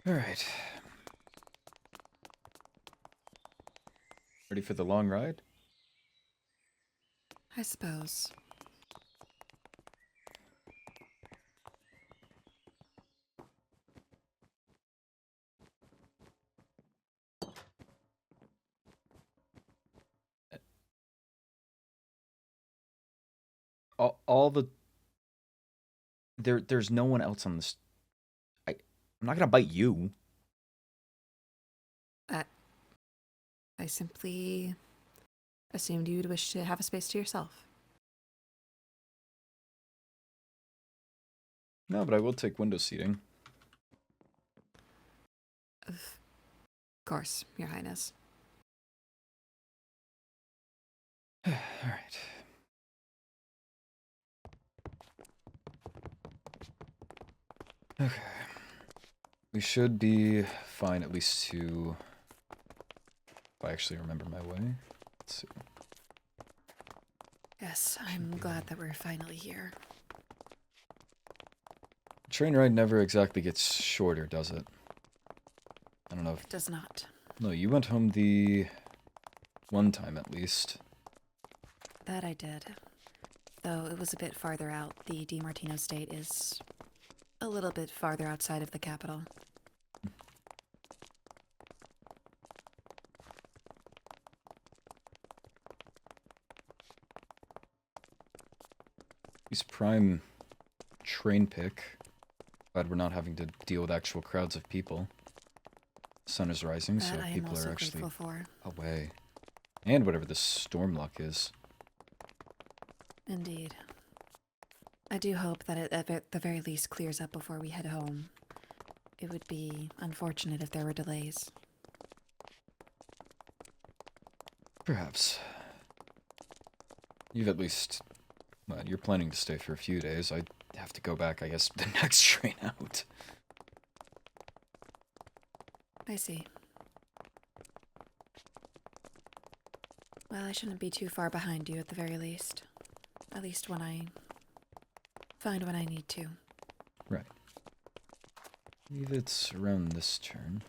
Alright. Ready for the long ride? I suppose. All the... There's no one else on this... I'm not gonna bite you. I simply assumed you'd wish to have a space to yourself. No, but I will take window seating. Of course, Your Highness. Alright. Okay. We should be fine at least to... If I actually remember my way. Let's see. Yes, I'm glad that we're finally here. Train ride never exactly gets shorter, does it? I don't know if... It does not. No, you went home the... one time at least. That I did. Though it was a bit farther out. The DiMartino state is a little bit farther outside of the capital. He's prime train pick. Glad we're not having to deal with actual crowds of people. Sun is rising, so people are actually away. And whatever this storm luck is. Indeed. I do hope that it at the very least clears up before we head home. It would be unfortunate if there were delays. Perhaps. You've at least... Well, you're planning to stay for a few days. I'd have to go back, I guess, the next train out. I see. Well, I shouldn't be too far behind you at the very least. At least when I find what I need to. Right. I believe it's around this turn.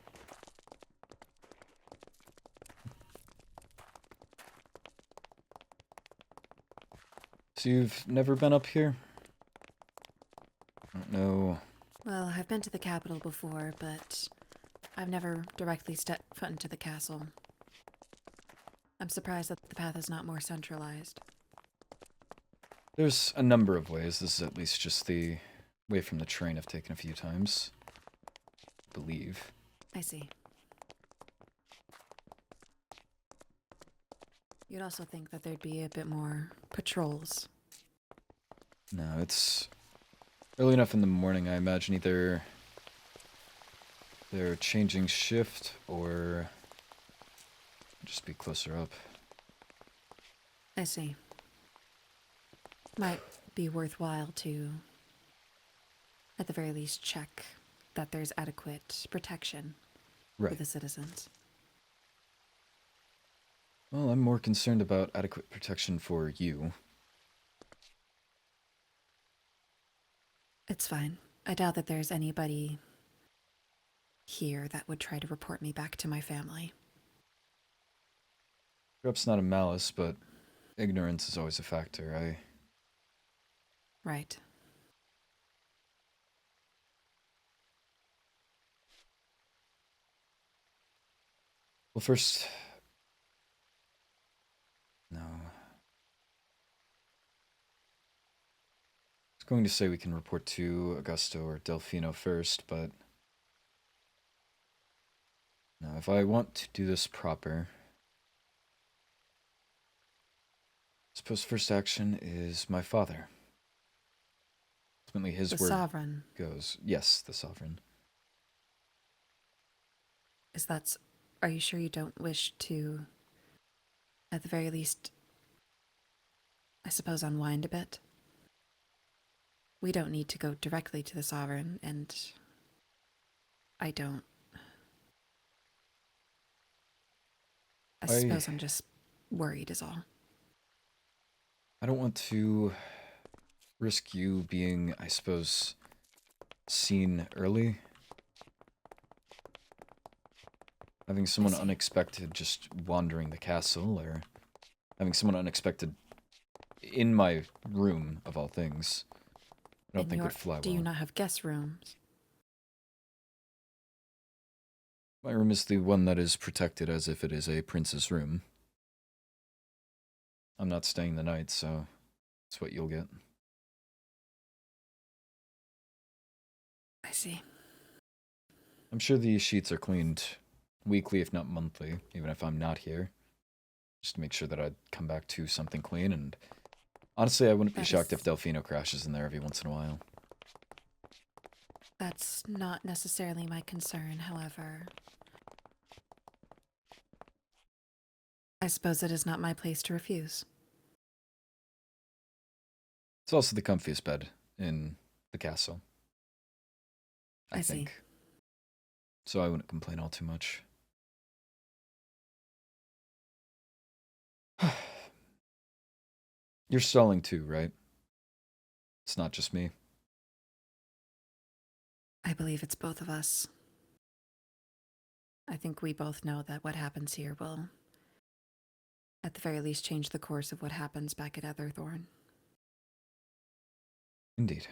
So you've never been up here? I don't know. Well, I've been to the capital before, but I've never directly stepped foot into the castle. I'm surprised that the path is not more centralized. There's a number of ways. This is at least just the way from the train I've taken a few times. I believe. I see. You'd also think that there'd be a bit more patrols. No, it's early enough in the morning. I imagine either they're changing shift or just be closer up. I see. Might be worthwhile to, at the very least, check that there's adequate protection for the citizens. Well, I'm more concerned about adequate protection for you. It's fine. I doubt that there's anybody here that would try to report me back to my family. Perhaps not a malice, but ignorance is always a factor. Right. Well, first... No. I was going to say we can report to Augusto or Delfino first, but... No, if I want to do this proper... I suppose first action is my father. Ultimately, his word sovereign goes. Yes, the sovereign. Are you sure you don't wish to, at the very least, I suppose, unwind a bit? We don't need to go directly to the sovereign, and I don't. I suppose I'm just worried is all. I don't want to risk you being, I suppose, seen early. having someone unexpected just wandering the castle, or having someone unexpected in my room, of all things, I don't think would fly well. Do you not have guest rooms? My room is the one that is protected as if it is a prince's room. I'm not staying the night, so that's what you'll get. I see. I'm sure the sheets are cleaned weekly, if not monthly, even if I'm not here. Just to make sure that I'd come back to something clean, and honestly, I wouldn't be shocked if Delfino crashes in there every once in a while. That's not necessarily my concern, however. I suppose it is not my place to refuse. It's also the comfiest bed in the castle, I think. See. So I wouldn't complain all too much. You're stalling too, right? It's not just me. I believe it's both of us. I think we both know that what happens here will, at the very least, change the course of what happens back at Etherthorn. Indeed.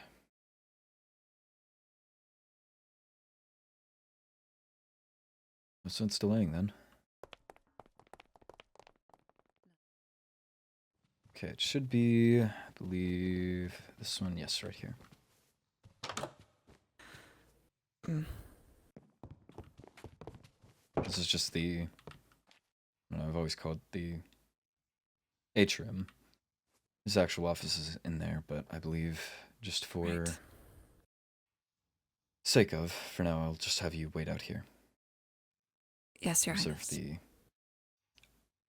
No sense delaying then. Okay, it should be, I believe, this one. Yes, right here. This is just the, I've always called the atrium. His actual office is in there, but I believe just for sake of, for now, I'll just have you wait out here. Yes, Your Observe Highness. the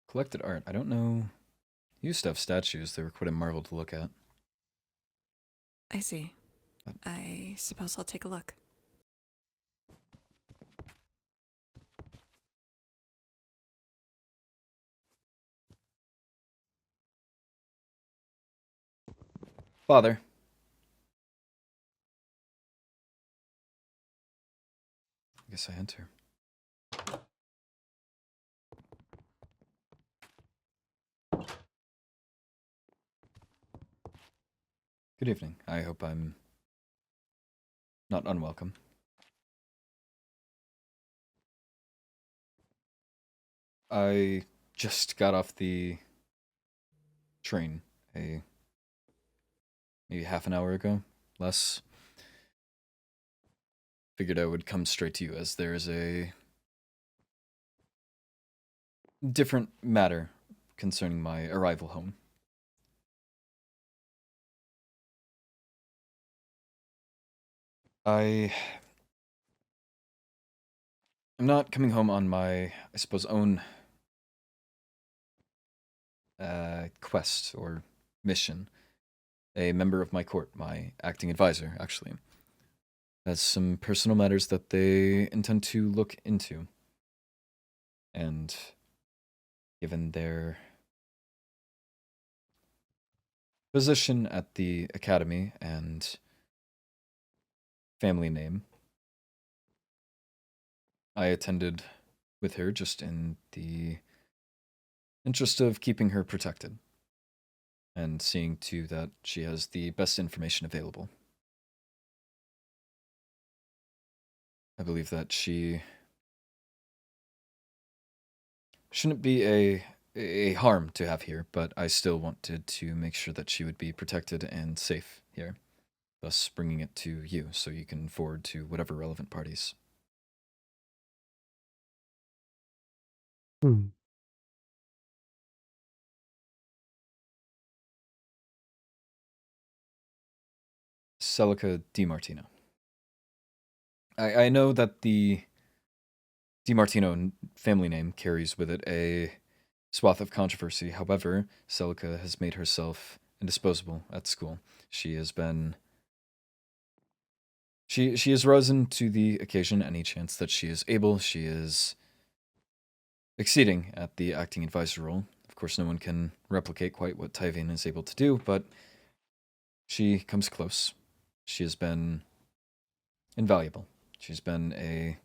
collected art. I don't know. You used to have statues. They were quite a marvel to look at. I see. I suppose I'll take a look. Father. I guess I enter. Good evening. I hope I'm not unwelcome. I just got off the train maybe half an hour ago, less. Figured I would come straight to you as there is a different matter concerning my arrival home. I'm not coming home on my, I suppose, own quest or mission. A member of my court, my acting advisor, actually, has some personal matters that they intend to look into. And given their position at the academy and family name, I attended with her just in the interest of keeping her protected and seeing to that she has the best information available. I believe that she shouldn't be a harm to have here, but I still wanted to make sure that she would be protected and safe here, thus bringing it to you so you can forward to whatever relevant parties. Celica DiMartino. I know that the DiMartino family name carries with it a swath of controversy. However, Celica has made herself indisposable at school. She has been... She has risen to the occasion any chance that she is able. She is exceeding at the acting advisor role. Of course, no one can replicate quite what Tyvian is able to do, but she comes close. She has been invaluable. She's been a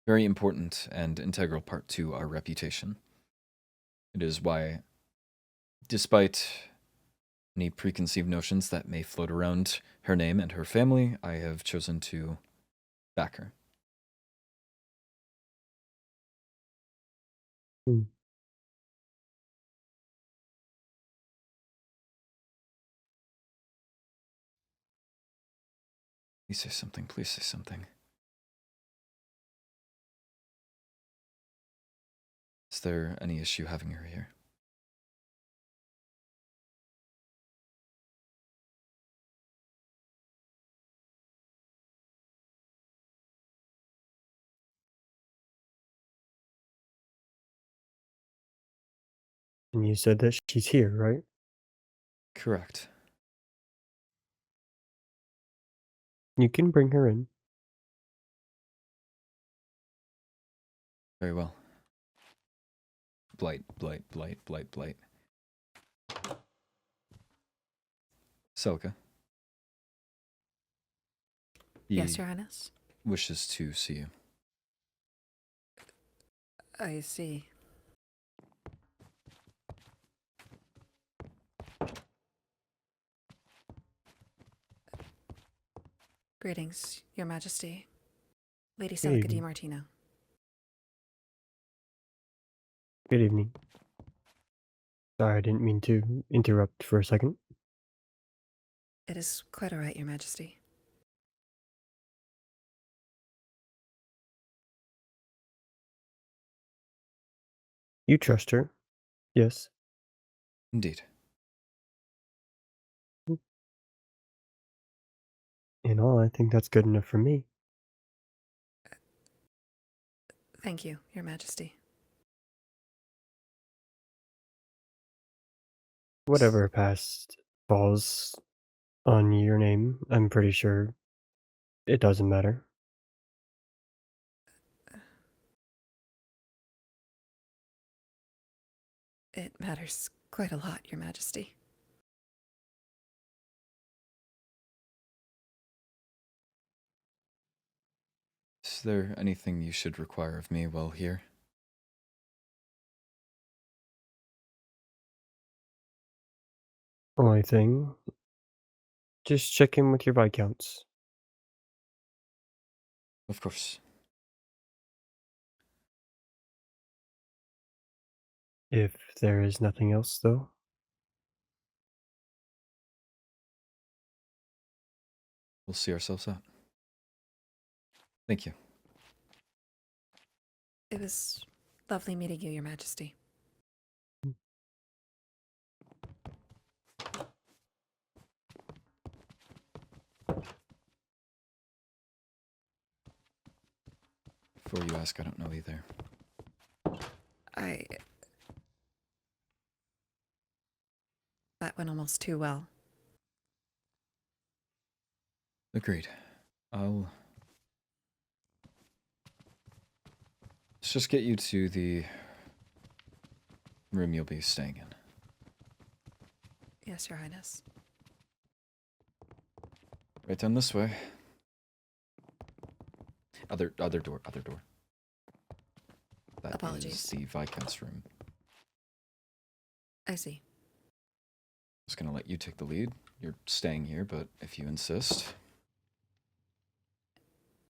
very important and integral part to our reputation. It is why, despite any preconceived notions that may float around her name and her family, I have chosen to back her. Please say something, please say something. Is there any issue having her here? And you said that she's here, right? Correct. You can bring her in. Very well. Blight, blight, blight, blight, blight. Celica. He Yes, Your Highness? wishes to see you. I see. Greetings, Your Majesty. Lady Good Celica evening. DiMartino. Good evening. Sorry, I didn't mean to interrupt for a second. It is quite all right, Your Majesty. You trust her? Yes. Indeed. In all, I think that's good enough for me. Thank you, Your Majesty. Whatever past falls on your name, I'm pretty sure it doesn't matter. It matters quite a lot, Your Majesty. Is there anything you should require of me while here? Only thing, just check in with your Viscounts. Of course. If there is nothing else, though. We'll see ourselves out. Thank you. It was lovely meeting you, Your Majesty. Before you ask, I don't know either. That went almost too well. Agreed. Let's just get you to the room you'll be staying in. Yes, Your Highness. Right down this way. Other door, other door. That Apologies. is the Viscount's room. I see. I was gonna let you take the lead. You're staying here, but if you insist.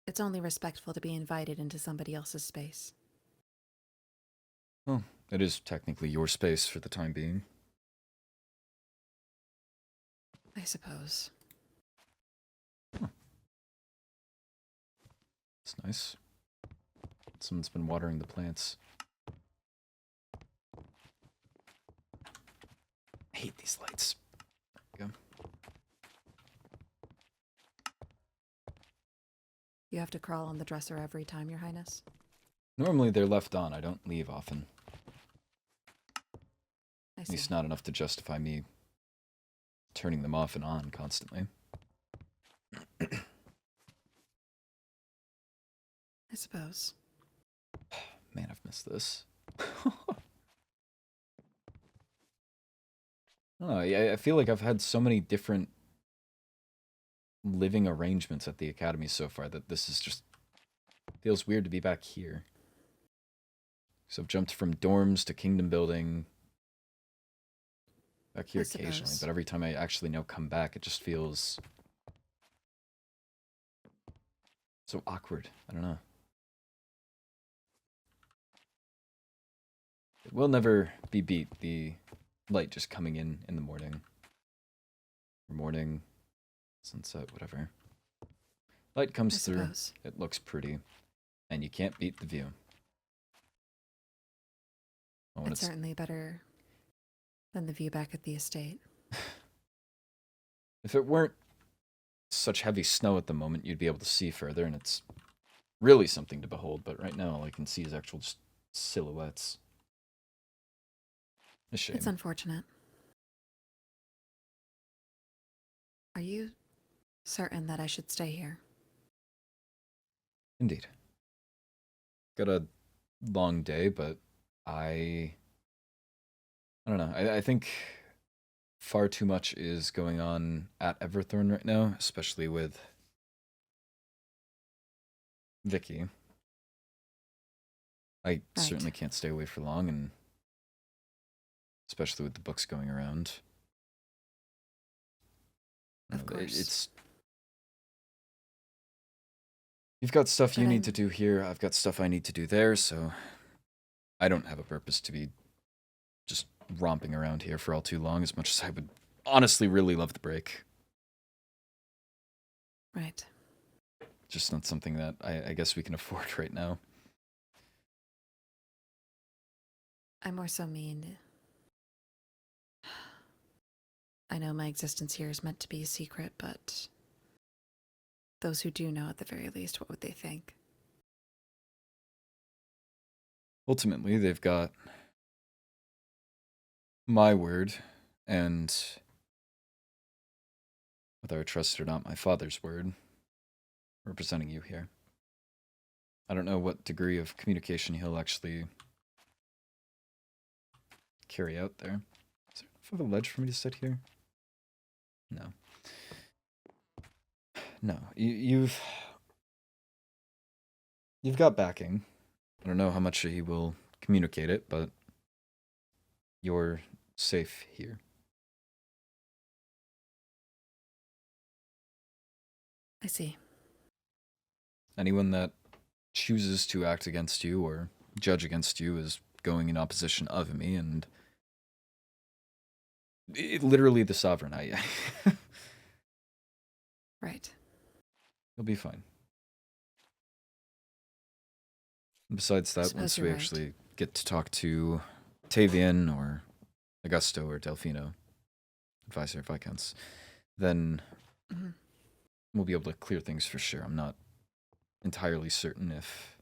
It's only respectful to be invited into somebody else's space. Well, it is technically your space for the time being. I suppose. It's nice. Someone's been watering the plants. I hate these lights. There we go. You have to crawl on the dresser every time, Your Highness? Normally they're left on. I don't leave often. I At see. least not enough to justify me turning them off and on constantly. I suppose. Man, I've missed this. Oh, I feel like I've had so many different living arrangements at the academy so far that this is just Feels weird to be back here. So I've jumped from dorms to kingdom building. Back here occasionally, but every time I actually now come back, it just feels so awkward. I don't know. It will never be beat, the light just coming in the morning. Or morning, sunset, whatever. Light comes through, it looks pretty, and you can't beat the view. Oh, it's certainly better than the view back at the estate. If it weren't such heavy snow at the moment, you'd be able to see further, and it's really something to behold, but right now all I can see is actual just silhouettes. A shame. It's unfortunate. Are you certain that I should stay here? Indeed. Got a long day, but I don't know. I think far too much is going on at Everthorn right now, especially with Vicky. I certainly can't stay away for long, and especially with the books going around. Of course. You've got stuff you need to do here, I've got stuff I need to do there, so I don't have a purpose to be just romping around here for all too long, as much as I would honestly really love the break. Right. Just not something that I guess we can afford right now. I more so mean, I know my existence here is meant to be a secret, but those who do know at the very least, what would they think? Ultimately, they've got my word, and whether I trust it or not, my father's word, representing you here. I don't know what degree of communication he'll actually carry out there. Is there enough of a ledge for me to sit here? No. No, you've got backing. I don't know how much he will communicate it, but you're safe here. I see. Anyone that chooses to act against you or judge against you is going in opposition of me, and literally the sovereign. Right. You'll be fine. And besides that, once we actually get to talk to Tavian or Augusto or Delfino, advisor of Viscounts, then we'll be able to clear things for sure. I'm not entirely certain if...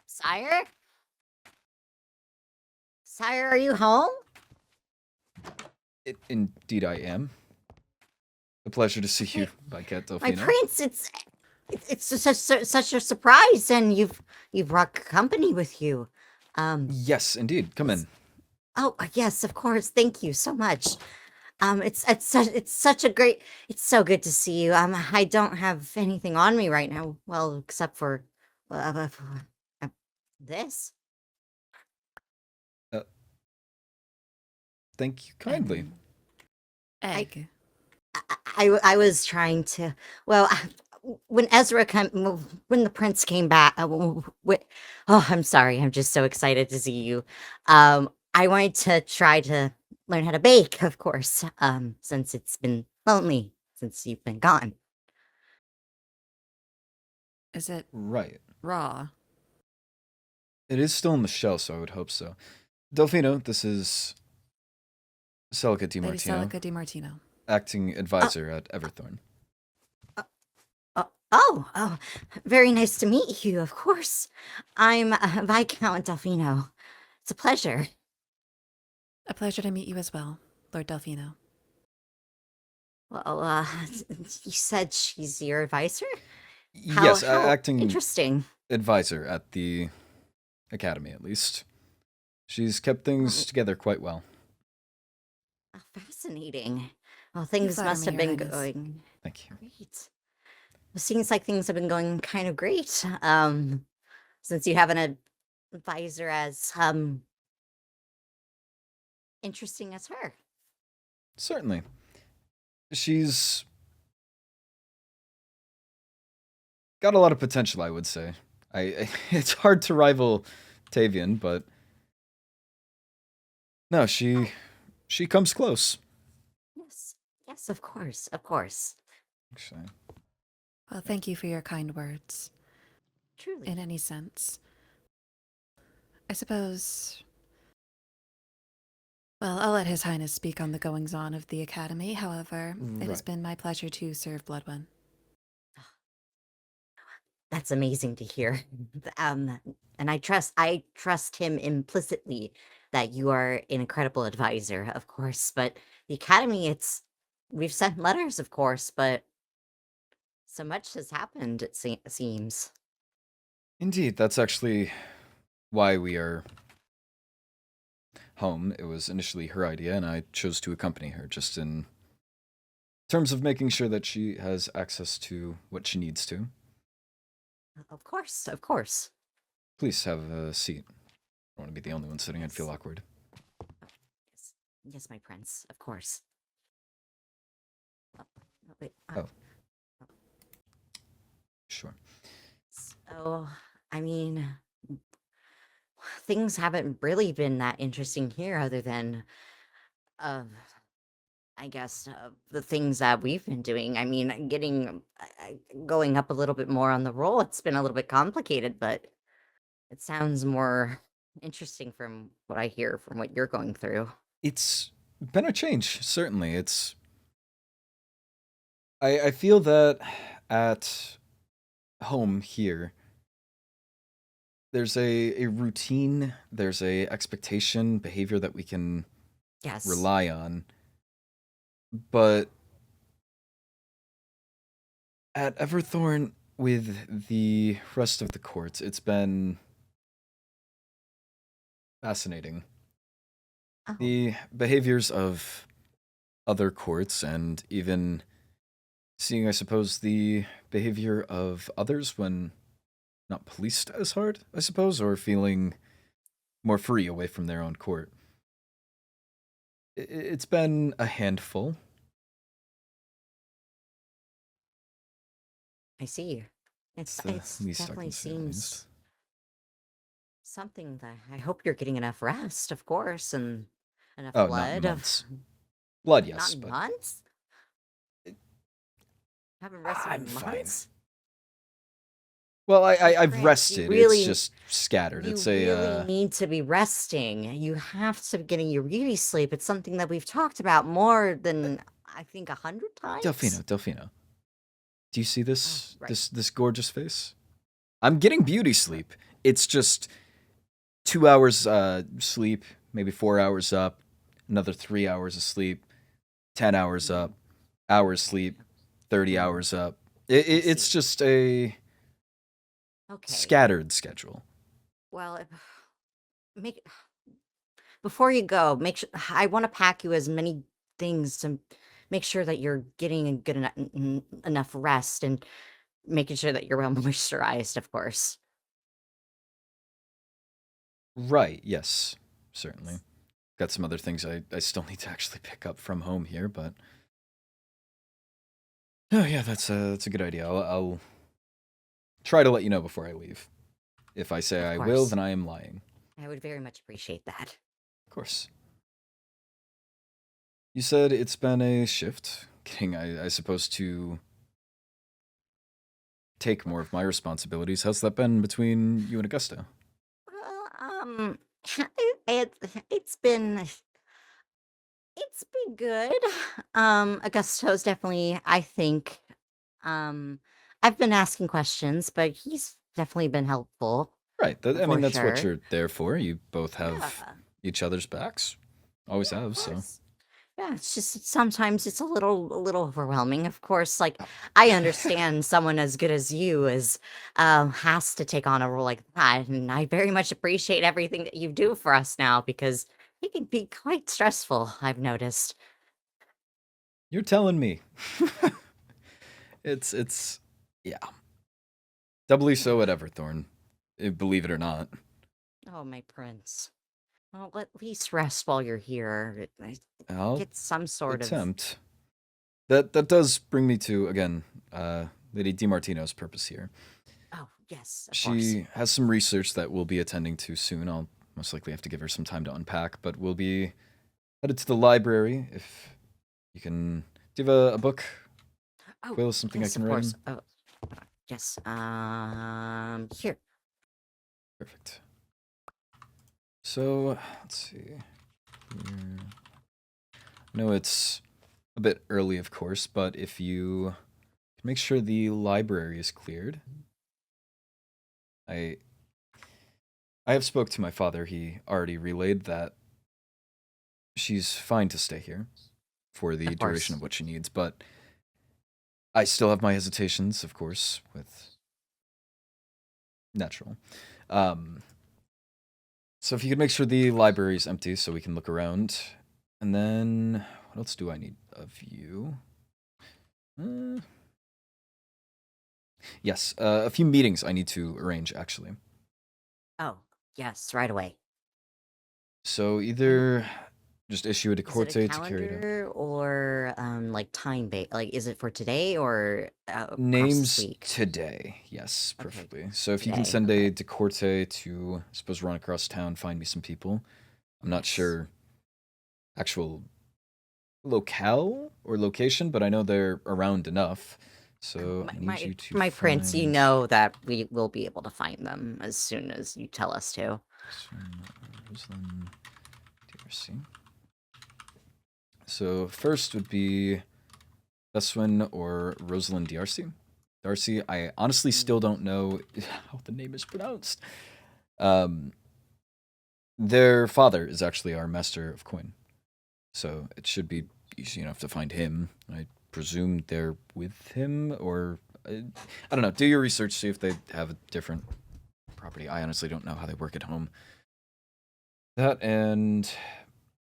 Sire? Sire, are you home? Indeed I am. A pleasure to see you, Viscount Delfino. My prince, it's such a surprise, and you've brought company with you. Yes, indeed. Come in. Oh, yes, of course. Thank you so much. It's such a great. It's so good to see you. I don't have anything on me right now, well, except for this. Thank you kindly. Egg. I was trying to. Well, when when the prince came back. Oh, I'm sorry. I'm just so excited to see you. I wanted to try to learn how to bake, of course. Since it's been lonely since you've been gone. Is it right? Raw. It is still in the shell, so I would hope so. Delfino, this is Celica Di Martino. Lady Celica Di Martino. Acting advisor at Everthorn. Oh, very nice to meet you, of course. I'm Viscount Delfino. It's a pleasure. A pleasure to meet you as well, Lord Delfino. Well, you said she's your advisor? Yes, acting interesting advisor at the academy, at least. She's kept things together quite well. Fascinating. Well, things must have been going. Thank you. Great. It seems like things have been going kind of great. Since you have an advisor as interesting as her. Certainly. She's got a lot of potential, I would say. It's hard to rival Tavian, but no, she comes close. Yes, of course. Actually, Well, thank you for your kind words. Truly. In any sense. I suppose... Well, I'll let His Highness speak on the goings-on of the Academy. However, it has Right. been my pleasure to serve Bloodwyn. That's amazing to hear. And I trust him implicitly that you are an incredible advisor, of course. But the Academy, we've sent letters, of course, but so much has happened, it seems. Indeed, that's actually why we are home. It was initially her idea, and I chose to accompany her, just in terms of making sure that she has access to what she needs to. Of course. Please have a seat. I don't want to be the only one sitting. I'd feel awkward. Yes, my prince, of course. Wait, Sure. So, I mean, things haven't really been that interesting here other than, I guess, the things that we've been doing. I mean, going up a little bit more on the roll, it's been a little bit complicated, but it sounds more interesting from what I hear from what you're going through. It's been a change, certainly. I feel that at home here, there's a routine, there's a expectation, behavior that we can Yes. rely on. But at Everthorn, with the rest of the courts, it's been fascinating. Oh. The behaviors of other courts, and even seeing, I suppose, the behavior of others when not policed as hard, I suppose, or feeling more free away from their own court. It's been a handful. I see. It It's the least I definitely can say, at least. seems something that I hope you're getting enough rest, of course, and enough Oh, blood. not in months. Blood, yes, Not in but months? Haven't rested I'm in fine. months? Well, I've Prince, you rested. really- It's just scattered. You It's really need to be resting. You have to be getting your beauty sleep. It's something that we've talked about more than I think 100 times. Delfino. Do you see this? right. This gorgeous face? I'm getting beauty sleep. It's just 2 hours sleep, maybe 4 hours up, another 3 hours of sleep, 10 hours up, hours sleep, 30 hours up. It's see. just a Okay. scattered schedule. Well, before you go, make sure I want to pack you as many things to make sure that you're getting a good enough rest and making sure that you're well moisturized, of course. Right, yes, certainly. Got some other things I still need to actually pick up from home here, but oh yeah, that's a good idea. I'll try to let you know before I leave. If I say Of I will, course. then I am lying. I would very much appreciate that. Of course. You said it's been a shift, getting, I suppose, to take more of my responsibilities. How's that been between you and Augusto? Well, it's been good. Augusto's definitely, I think, I've been asking questions, but he's definitely been helpful. Right, I For mean, that's what sure. you're there for. You both have Yeah, each other's backs. Always of have, so. course. Yeah, it's just sometimes it's a little overwhelming. Of course, like I understand someone as good as you has to take on a role like that, and I very much appreciate everything that you do for us now because it can be quite stressful. I've noticed. You're telling me. It's yeah. Doubly so at Everthorn, believe it or not. Oh, my prince. Well, at least rest while you're here. I'll Get some sort of. attempt. That does bring me to, again, Lady DiMartino's purpose here. Oh, yes, of course. She has some research that we'll be attending to soon. I'll most likely have to give her some time to unpack, but we'll be headed to the library. If you can... Do you have a book? Oh, Quill, something yes, I can of write course. in? Oh, yes. Here. Perfect. So, let's see. Here. I know it's a bit early, of course, but if you can make sure the library is cleared. I have spoke to my father. He already relayed that she's fine to stay here for the duration of what she needs, but I still have my hesitations, of course, with natural. So if you could make sure the library is empty so we can look around. And then, what else do I need of you? Yes, a few meetings I need to arrange, actually. Oh, yes, right away. So either just issue a Is it decorte a to carry it out. calendar or like time based? Like, is it for today or across this Names week? today, yes, Okay, perfectly. So if you can today, send okay. a decorte to, I suppose, run across town, find me some people. I'm not Yes. sure actual locale or location, but I know they're around enough. So I need you to My prince, you find know that we will be able to find them as soon as you tell us to. Rosalind DRC. So first would be Beswin or Rosalind DRC. Darcy, I honestly still don't know how the name is pronounced. Their father is actually our master of coin. So it should be easy enough to find him. I presume they're with him, or I don't know. Do your research, see if they have a different property. I honestly don't know how they work at home. That and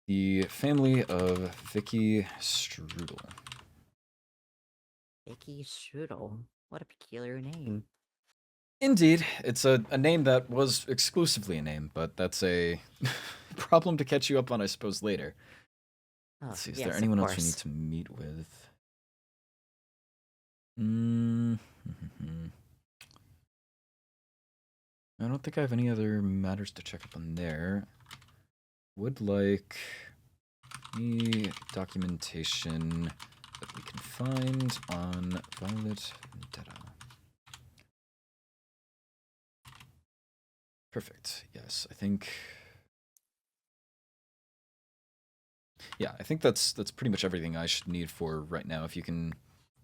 the family of Miki Strudel. Miki Strudel. What a peculiar name. Indeed, it's a name that was exclusively a name, but that's a problem to catch you up on, I suppose, later. Oh, Let's see, is yes, there of anyone else we need course. to meet with? I don't think I have any other matters to check up on there. Would like any documentation that we can find on Violet Vendetta. Perfect. Yes, I think. Yeah, I think that's pretty much everything I should need for right now. If you can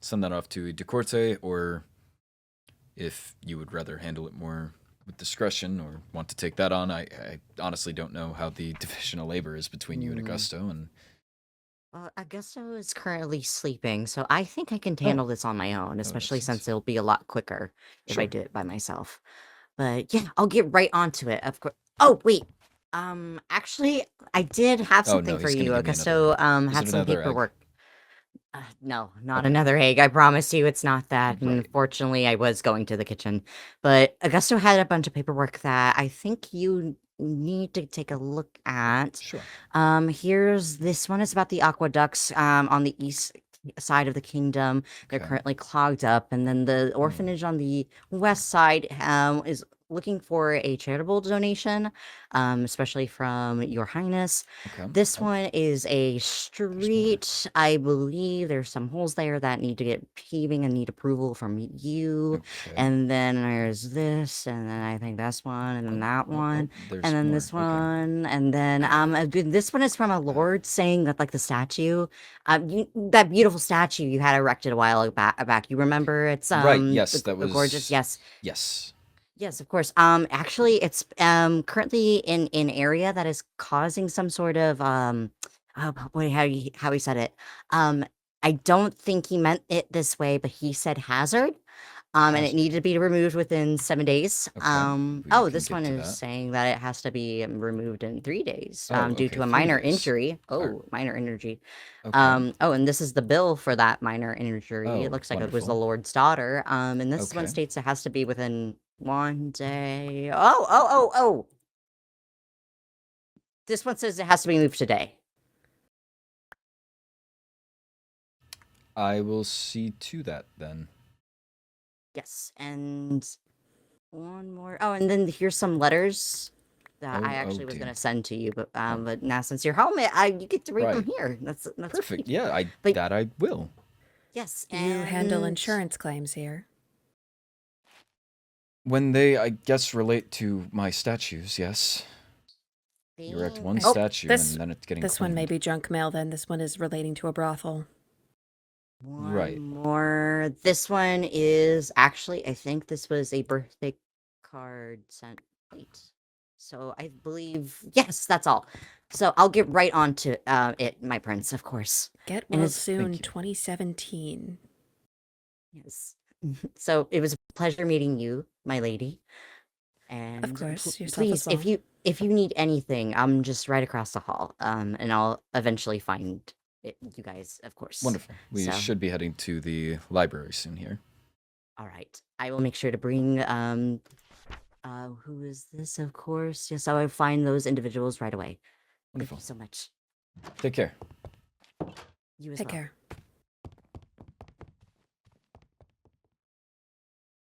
send that off to DeCorte, or if you would rather handle it more with discretion or want to take that on, I honestly don't know how the division of labor is between you and Augusto. And Well, Augusto is currently sleeping, so I think I can handle this on my own, especially sense. since it'll be a lot quicker if I Sure. do it by myself. But yeah, I'll get right onto it. Of course. Oh, wait. Actually, I did have Oh, no, something for he's gonna you. give me another. Augusto Is had it some another egg? paperwork. No, not Okay. another egg. I promise you it's not that. Right. Unfortunately, I was going to the kitchen. But Augusto had a bunch of paperwork that I think you need to take a look at. Sure. Here's this one is about the aqueducts on the east side of the kingdom. They're Okay. currently clogged up. And then the orphanage on the west side is looking for a charitable donation, especially from Your Highness. Okay. This one is a street. I believe there's some holes there that need to get paving and need approval from you. Okay. And then there's this, and then I think this one, and then that one, There's and then more. this Okay. one, and then this one is from a lord saying that like the statue, that beautiful statue you had erected a while back. You remember? It's Right. Yes, that the was gorgeous. Yes. Yes. Yes, of course. Actually, it's currently in an area that is causing some sort of oh boy, how he said it. I don't think he meant it this way, but he said hazard. And it Awesome. needed to be removed within 7 days. Okay, we Oh, can this get one to is that. saying that it has to be removed in 3 days, Oh, due okay, to a 3 minor days. injury. Alright. Oh, minor injury. Okay. Oh, and this is the bill for that minor injury. It Oh, looks like it was the wonderful. Lord's daughter. And this one Okay. states it has to be within 1 day. Oh. This one says it has to be moved today. I will see to that then. Yes, and one more. Oh, and then here's some letters that I Oh, actually was dear. gonna send to you, but Oh. but now since you're home, you get to read them Right. here. That's Perfect. great. Yeah, But that I will. yes, You handle and insurance claims here. When they, I guess, relate to my statues, yes. You erect one Oh, statue this- and then it's getting This cleaned. one may be junk mail, then. This one is relating to a brothel. one Right. more. This one is actually, I think this was a birthday card sent late. So I believe, yes, that's all. So I'll get right on to it, my prince, of course. Get And well it's- soon, you. 2017. Yes. So it was a pleasure meeting you, my lady. And Of course, yourself please, as well. if you need anything, I'm just right across the hall. And I'll eventually find you guys, of course. Wonderful. We So- should be heading to the library soon here. All right. I will make sure to bring who is this? Of course. Yes, I will find those individuals right away. Wonderful. Thank you so much. Take care. You as Take well. care.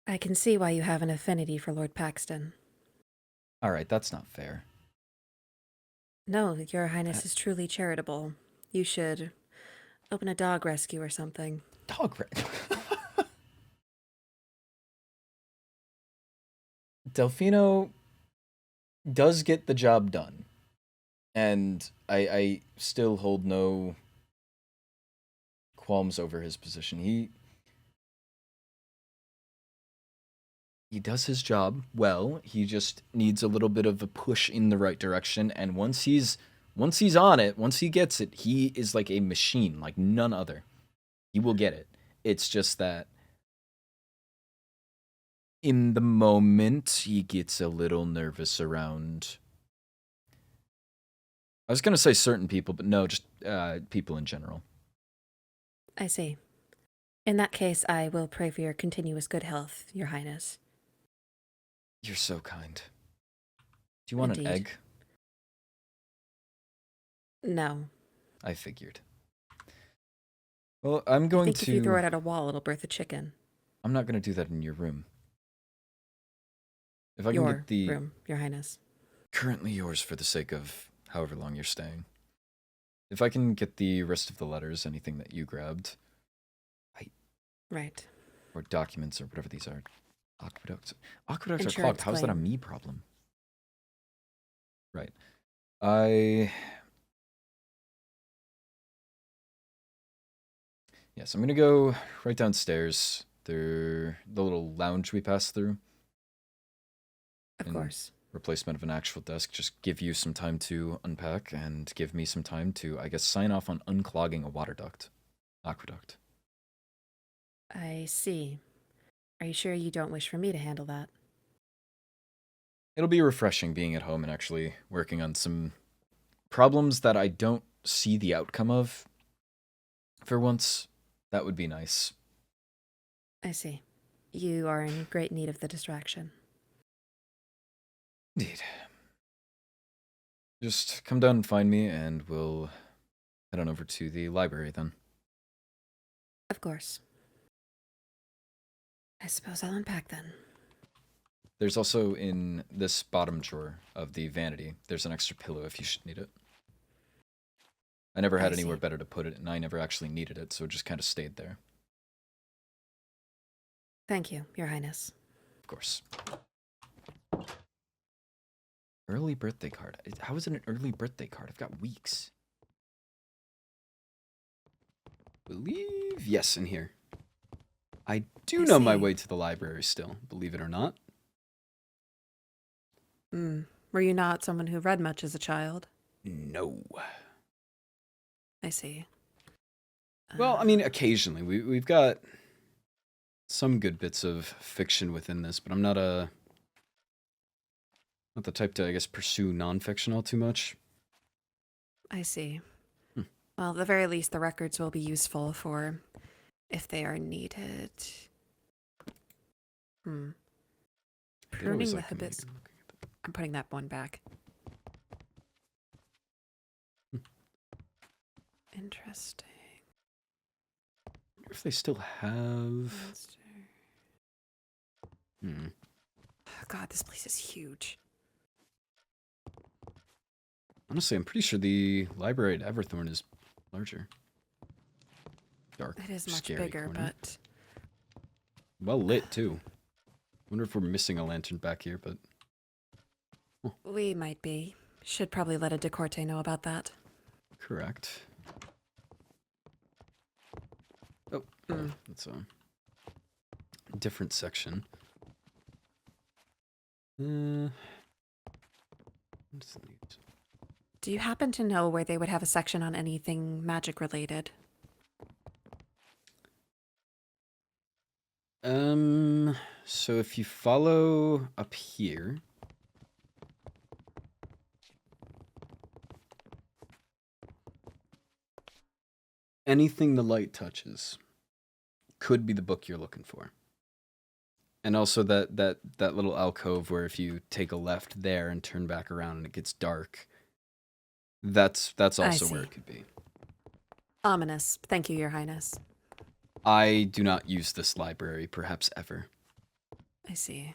I can see why you have an affinity for Lord Paxton. Alright, that's not fair. No, your highness is truly charitable. You should open a dog rescue or something. Dog Delfino does get the job done. And I still hold no qualms over his position. He does his job well. He just needs a little bit of a push in the right direction. And once he's on it, once he gets it, he is like a machine, like none other. He will get it. It's just that in the moment, he gets a little nervous around. I was going to say certain people, but no, just people in general. I see. In that case, I will pray for your continuous good health, your highness. You're so kind. Do you want Indeed. an egg? No. I figured. Well, I'm going I think to... if you throw it at a wall, it'll birth a chicken. I'm not going to do that in your room. If I can Your get the... room, your highness. Currently yours for the sake of however long you're staying. If I can get the rest of the letters, anything that you grabbed... Right. Or documents or whatever these are. Aqueducts. Aqueducts are Insurance clogged. How is that a claim. me problem? Right. Yes, I'm gonna go right downstairs through the little lounge we passed through. Of And course. Replacement of an actual desk. Just give you some time to unpack and give me some time to, I guess, sign off on unclogging a water duct. Aqueduct. I see. Are you sure you don't wish for me to handle that? It'll be refreshing being at home and actually working on some problems that I don't see the outcome of. For once, that would be nice. I see. You are in great need of the distraction. Indeed. Just come down and find me, and we'll head on over to the library then. Of course. I suppose I'll unpack then. There's also in this bottom drawer of the vanity, there's an extra pillow if you should need it. I never had I anywhere see. better to put it, and I never actually needed it, so it just kind of stayed there. Thank you, your highness. Of course. Early birthday card. How is it an early birthday card? I've got weeks. Believe, yes, in here. I do I know my see. way to the library still, believe it or not. Were you not someone who read much as a child? No. I see. Well, I mean, occasionally. We've got some good bits of fiction within this, but I'm not the type to, I guess, pursue nonfiction all too much. I see. Well, at the very least, the records will be useful for if they are needed. I'd Pruning always the like to make- hibiscus. I'm putting that one back. Interesting. I wonder if they still have... God, this place is huge. Honestly, I'm pretty sure the library at Everthorn is larger. Dark, It is much scary bigger, corner. but Well lit, too. Wonder if we're missing a lantern back here, but... we might be. Should probably let a Decorte know about that. Correct. Oh, that's a different section. What's neat? Do you happen to know where they would have a section on anything magic related? So if you follow up here, anything the light touches could be the book you're looking for. And also that little alcove where if you take a left there and turn back around and it gets dark, that's also where see. it could be. Ominous. Thank you, Your Highness. I do not use this library, perhaps ever. I see.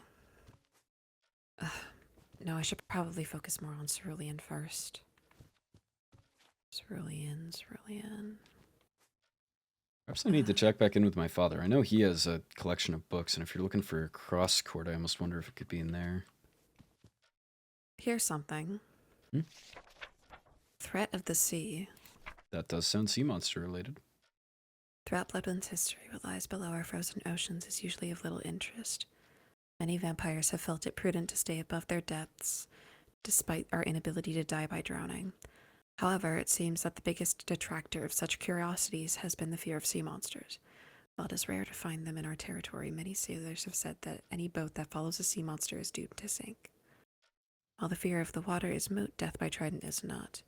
No, I should probably focus more on Cerulean first. Cerulean. Perhaps I need to check back in with my father. I know he has a collection of books, and if you're looking for Cross Court, I almost wonder if it could be in there. Here's something. Threat of the Sea. That does sound sea monster related. Throughout Bloodwyn's history, what lies below our frozen oceans is usually of little interest. Many vampires have felt it prudent to stay above their depths, despite our inability to die by drowning. However, it seems that the biggest detractor of such curiosities has been the fear of sea monsters. While it is rare to find them in our territory, many sailors have said that any boat that follows a sea monster is doomed to sink. While the fear of the water is moot, death by trident is not.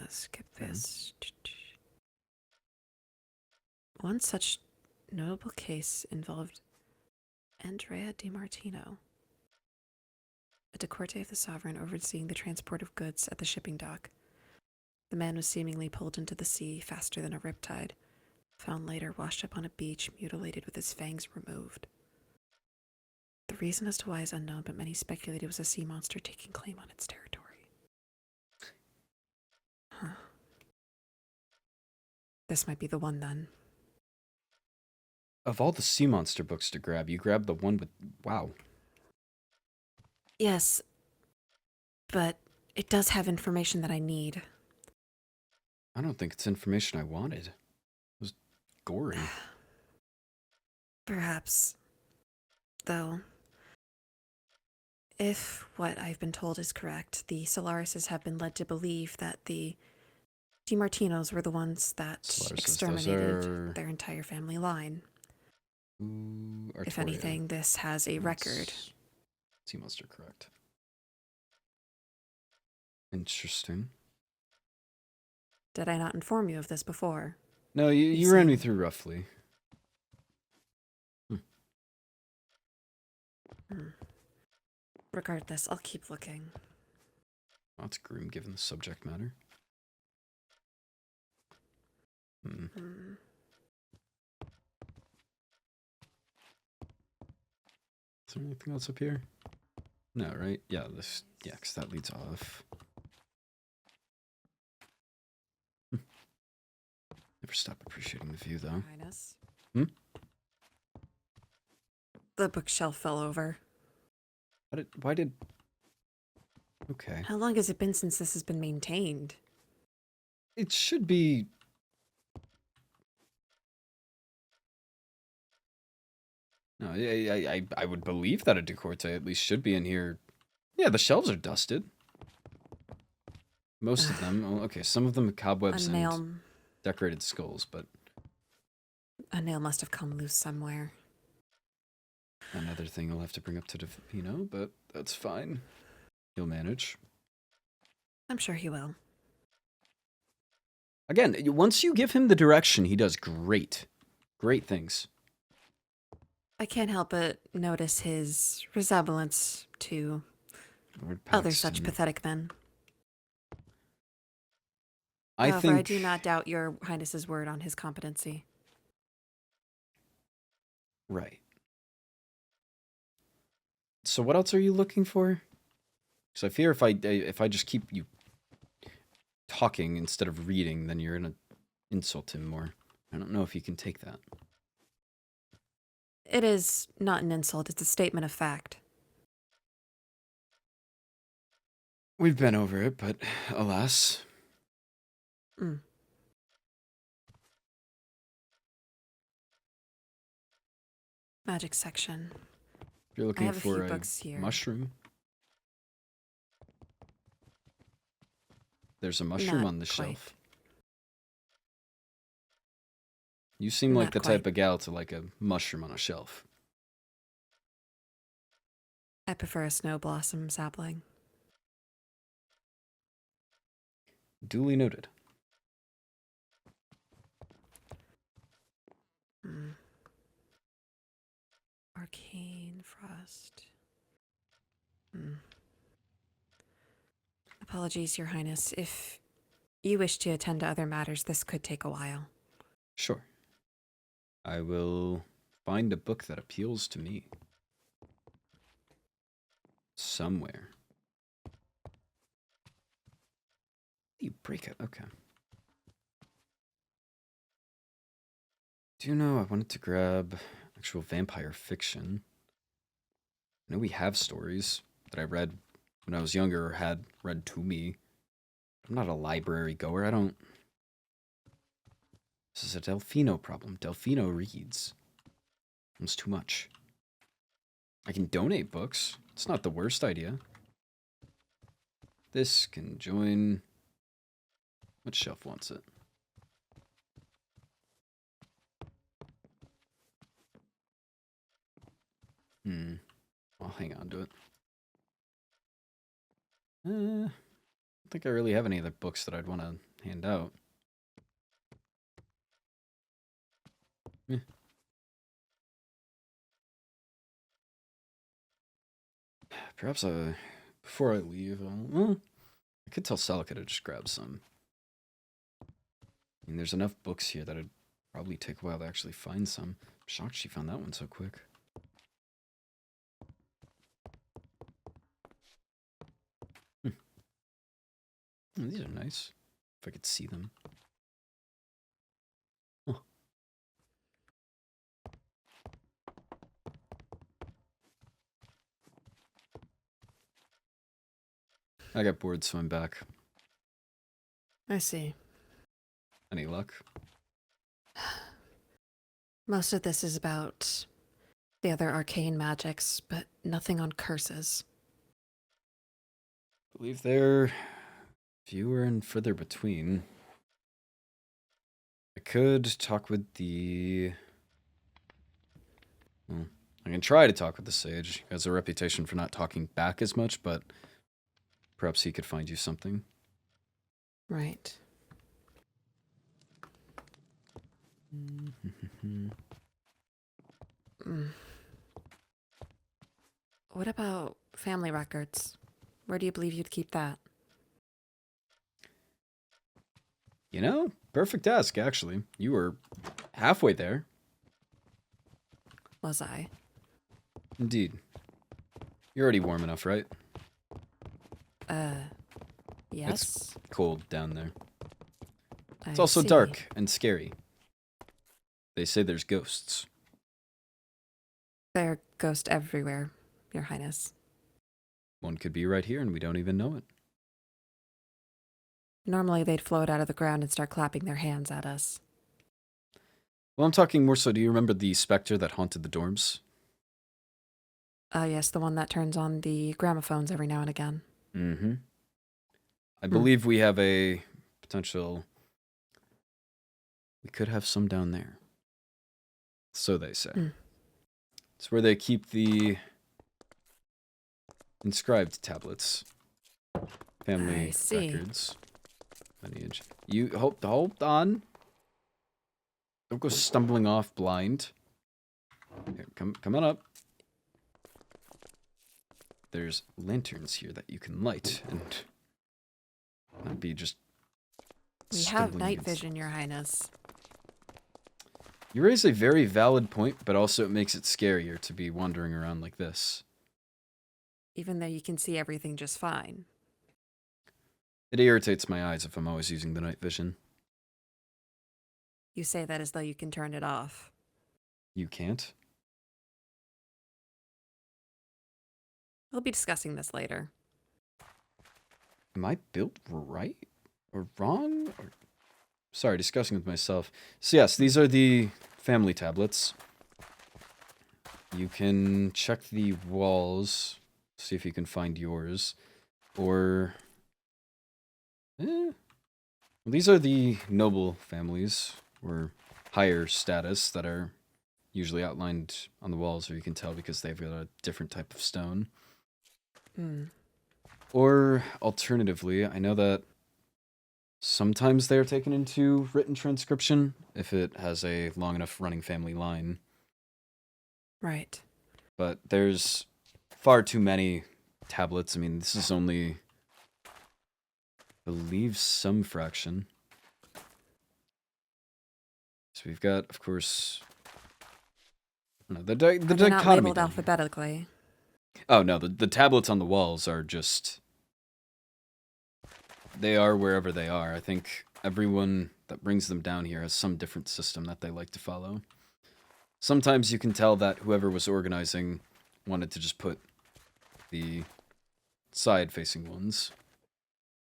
Skip this. One such notable case involved Andrea Di Martino, a Decorte of the Sovereign overseeing the transport of goods at the shipping dock. The man was seemingly pulled into the sea faster than a riptide, found later washed up on a beach, mutilated with his fangs removed. The reason as to why is unknown, but many speculated it was a sea monster taking claim on its territory. Huh. This might be the one then. Of all the sea monster books to grab, you grab the one with... Wow. Yes, but it does have information that I need. I don't think it's information I wanted. It was gory. Perhaps. Though, if what I've been told is correct, the Solarises have been led to believe that the DiMartinos were the ones that Solarises, exterminated their entire family line. Ooh, If Artoria. anything, this has a record. Sea monster, correct. Interesting. Did I not inform you of this before? No, you ran me through roughly. Regardless, I'll keep looking. Oh, that's grim given the subject matter. Is there anything else up here? No, right? Yeah, because that leads off. Never stop appreciating the view, though. Highness. The bookshelf fell over. Why did... Okay. How long has it been since this has been maintained? It should be... No, I would believe that a Decorte at least should be in here. Yeah, the shelves are dusted. Most of them. Well, okay, some of them have cobwebs and decorated skulls, but... A nail must have come loose somewhere. Another thing I'll have to bring up to Delfino, but that's fine. He'll manage. I'm sure he will. Again, once you give him the direction, he does great. Great things. I can't help but notice his resemblance to Lord other such Paxton. pathetic men. I However, think I do not doubt your Highness's word on his competency. right. So what else are you looking for? Because I fear if I just keep you talking instead of reading, then you're gonna insult him more. I don't know if you can take that. It is not an insult, it's a statement of fact. We've been over it, but alas. Mm. Magic section. If you're looking have a for few a books here. mushroom, there's a mushroom Not on the quite. shelf. You seem like Not the type quite. of gal to like a mushroom on a shelf. I prefer a snow blossom sapling. Duly noted. Mm. Arcane frost. Mm. Apologies, Your Highness. If you wish to attend to other matters, this could take a while. Sure. I will find a book that appeals to me. Somewhere. You break it. Okay. Do you know I wanted to grab actual vampire fiction? I know we have stories that I read when I was younger or had read to me. I'm not a library goer. I don't... This is a Delfino problem. Delfino reads. It's too much. I can donate books. It's not the worst idea. This can join... What shelf wants it? I'll hang on to it. I don't think I really have any other books that I'd want to hand out. Eh. Perhaps before I leave, well, I could tell Celica to just grab some. I mean, there's enough books here that it'd probably take a while to actually find some. I'm shocked she found that one so quick. Oh, these are nice. If I could see them. Oh. I got bored, so I'm back. I see. Any luck? Most of this is about the other arcane magics, but nothing on curses. I believe they're fewer and further between. I could talk with the... Well, I can try to talk with the sage. He has a reputation for not talking back as much, but perhaps he could find you something. Right. Mm. What about family records? Where do you believe you'd keep that? You know, perfect ask, actually. You were halfway there. Was I? Indeed. You're already warm enough, right? Yes. It's cold down there. It's I also see. dark and scary. They say there's ghosts. There are ghosts everywhere, Your Highness. One could be right here and we don't even know it. Normally they'd float out of the ground and start clapping their hands at us. Well, I'm talking more so, do you remember the specter that haunted the dorms? Yes, the one that turns on the gramophones every now and again. Mm-hmm. I believe we have a potential... We could have some down there. So they say. Mm. It's where they keep the inscribed tablets. Family I see. records. Lineage. You hold on. Don't go stumbling off blind. Here, come on up. There's lanterns here that you can light and not be just We have stumbling night against- vision, Your Highness. You raise a very valid point, but also it makes it scarier to be wandering around like this. Even though you can see everything just fine. It irritates my eyes if I'm always using the night vision. You say that as though you can turn it off. You can't? We'll be discussing this later. Am I built right or wrong? Or... Sorry, discussing with myself. So yes, these are the family tablets. You can check the walls, see if you can find yours, or... Well, these are the noble families, or higher status, that are usually outlined on the walls, or you can tell because they've got a different type of stone. Hmm. Or, alternatively, I know that sometimes they are taken into written transcription, if it has a long enough running family line. Right. But there's far too many tablets. I mean, this is only... I believe some fraction. So we've got, of course... No, the They're not dichotomy. labeled down here. alphabetically. Oh, no, the tablets on the walls are just... They are wherever they are. I think everyone that brings them down here has some different system that they like to follow. Sometimes you can tell that whoever was organizing wanted to just put the side-facing ones.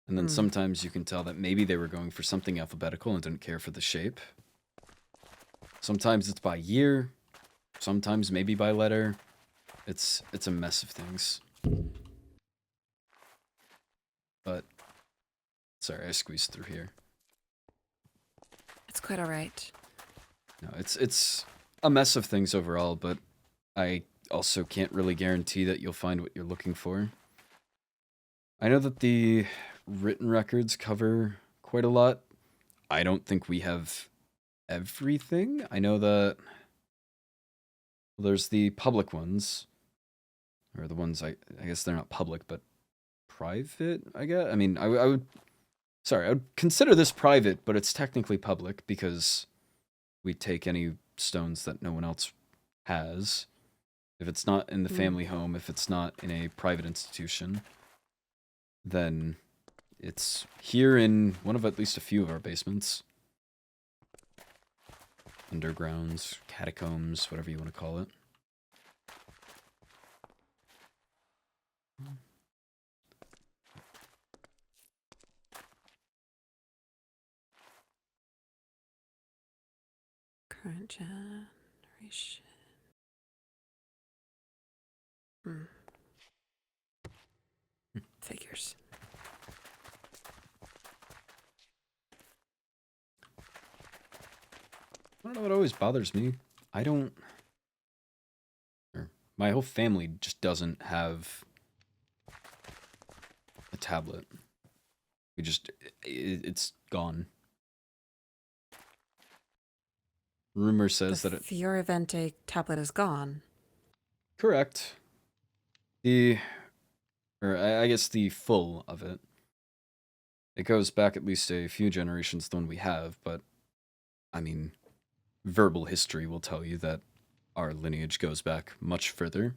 And then sometimes you can tell that maybe they were going for something alphabetical and didn't care for the shape. Sometimes it's by year. Sometimes maybe by letter. It's a mess of things. But, sorry, I squeezed through here. It's quite alright. No, it's a mess of things overall, but I also can't really guarantee that you'll find what you're looking for. I know that the written records cover quite a lot. I don't think we have everything. I know that there's the public ones, or the ones I guess they're not public, but private, I guess. I mean, I would consider this private, but it's technically public because we take any stones that no one else has. If it's not in the family home, if it's not in a private institution, then it's here in one of at least a few of our basements. Undergrounds, catacombs, whatever you want to call it. Current generation. Figures. I don't know what always bothers me. My whole family just doesn't have a tablet. It's gone. Rumor says that it... Fioravente tablet is gone. Correct. I guess the full of it. It goes back at least a few generations to the one we have, but, I mean, verbal history will tell you that our lineage goes back much further.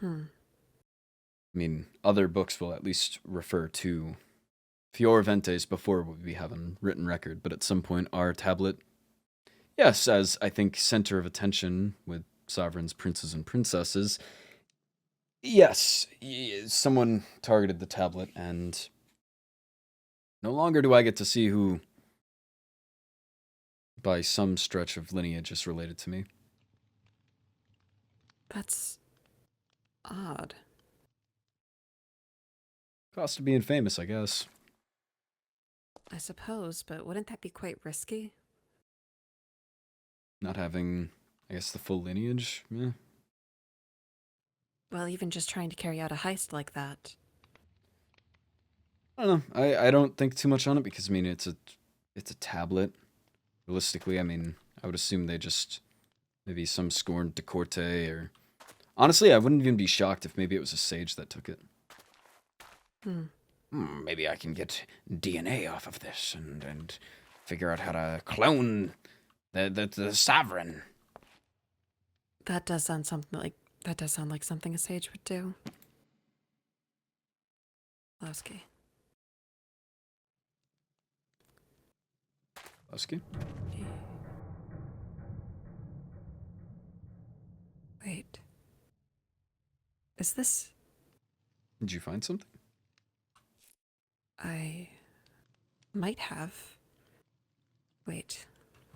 I mean, other books will at least refer to Fioravente's before we have a written record, but at some point our tablet, yes, as I think center of attention with sovereigns, princes, and princesses, yes, someone targeted the tablet, and no longer do I get to see who, by some stretch of lineage, is related to me. That's odd. Cost of being famous, I guess. I suppose, but wouldn't that be quite risky? Not having I guess the full lineage, yeah. Well, even just trying to carry out a heist like that. I don't know. I don't think too much on it because, I mean, it's a tablet. Realistically, I mean, I would assume they just, maybe some scorned decorte or... Honestly, I wouldn't even be shocked if maybe it was a sage that took it. Maybe I can get DNA off of this and figure out how to clone the sovereign. That does sound like something a sage would do. Lowski. Lusky? Wait. Is this... Did you find something? I might have. Wait.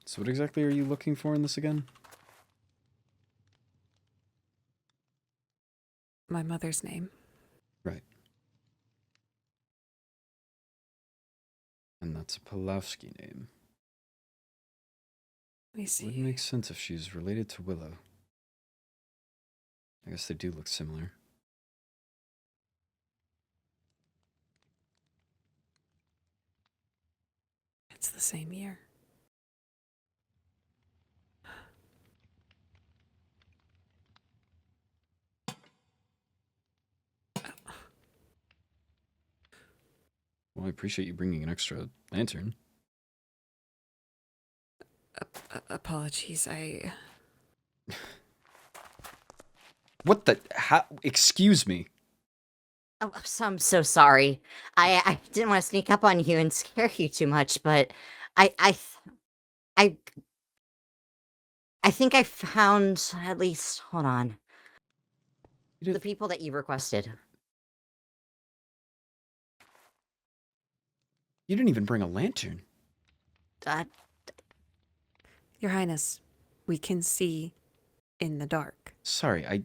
So what exactly are you looking for in this again? My mother's name. Right. And that's a Pulowski name. Let me see. Would make sense if she's related to Willow. I guess they do look similar. It's the same year. Well, I appreciate you bringing an extra lantern. Apologies, What the? How? Excuse me. Oh, I'm so sorry. I didn't want to sneak up on you and scare you too much, but I think I found at least. Hold on. You The people that you requested. didn't even bring a lantern. Your Highness, we can see in the dark. Sorry, I.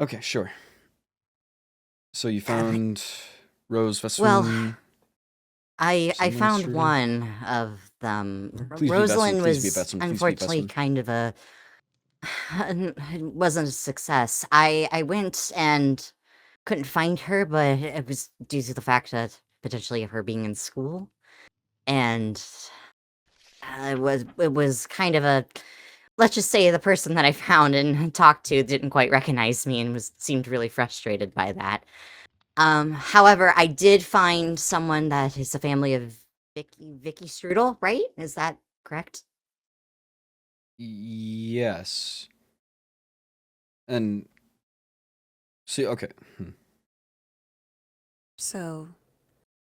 Okay, sure. So you found Rose Veswin. Well, I Cinna found Strudel? one of them. Please be Rosalind Veswin, please be was Veswin, please be unfortunately Veswin. kind of a it wasn't a success. I went and couldn't find her, but it was due to the fact that potentially of her being in school, and it was kind of a, let's just say the person that I found and talked to didn't quite recognize me and seemed really frustrated by that. However, I did find someone that is a family of Vicky Strudel, right? Is that correct? Yes. And see, okay. So,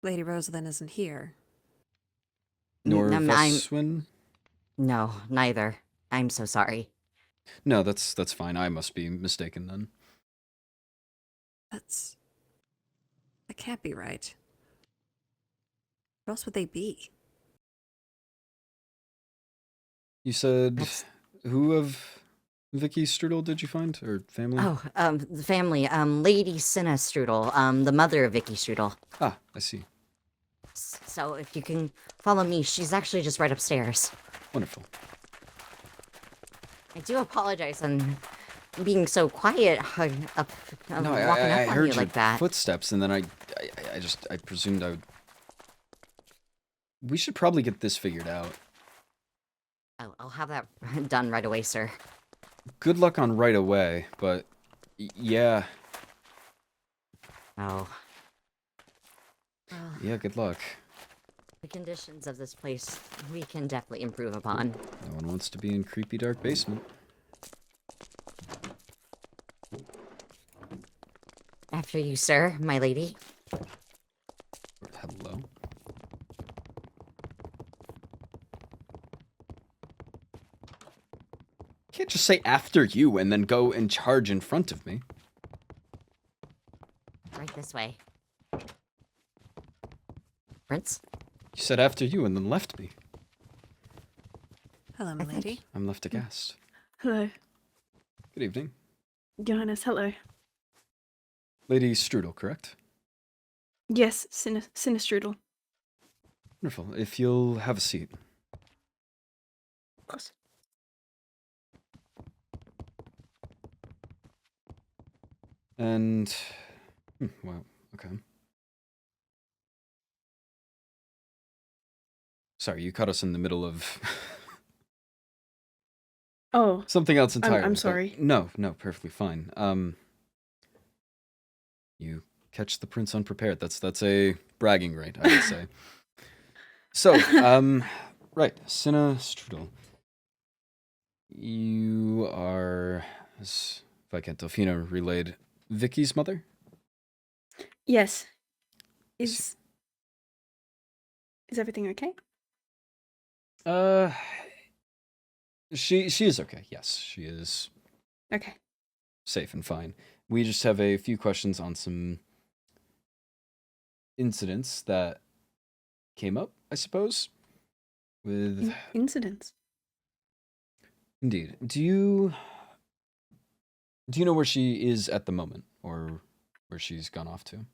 Lady Rosalind isn't here. Nor I'm Veswin? no, neither. I'm so sorry. No, that's fine. I must be mistaken then. That can't be right. Where else would they be? You said That's- who of Vicky Strudel did you find, or family? Oh, the family, Lady Cinna Strudel, the mother of Vicky Strudel. Ah, I see. So if you can follow me, she's actually just right upstairs. Wonderful. I do apologize on being so quiet, walking No, up I on heard you your like that. footsteps, and then I presumed I would. We should probably get this figured out. I'll have that done right away, sir. Good luck on right away, but yeah, Oh. yeah, good luck. The conditions of this place, we can definitely improve upon. No one wants to be in creepy dark basement. After you, sir, my lady. Hello. Can't just say after you and then go and charge in front of me. Right this way. Prince? You said after you and then left me. Hello, my lady. I'm left aghast. Hello, Good evening. Johannes. Hello. Lady Strudel, correct? Yes, Cinna Strudel. Wonderful. If you'll have a seat. Of course. And, well, okay. Sorry, you caught us in the middle of Oh, something else entirely. I'm but sorry. No, perfectly fine. You catch the prince unprepared. That's a bragging right, I would say. So, right, Cinna Strudel. You are, as Viscount Delfino relayed, Vicky's mother? Yes. Is everything okay? Uh, she is okay. Yes, she is Okay. safe and fine. We just have a few questions on some incidents that came up, I suppose. With Incidents. indeed. Do you know where she is at the moment, or where she's gone off to?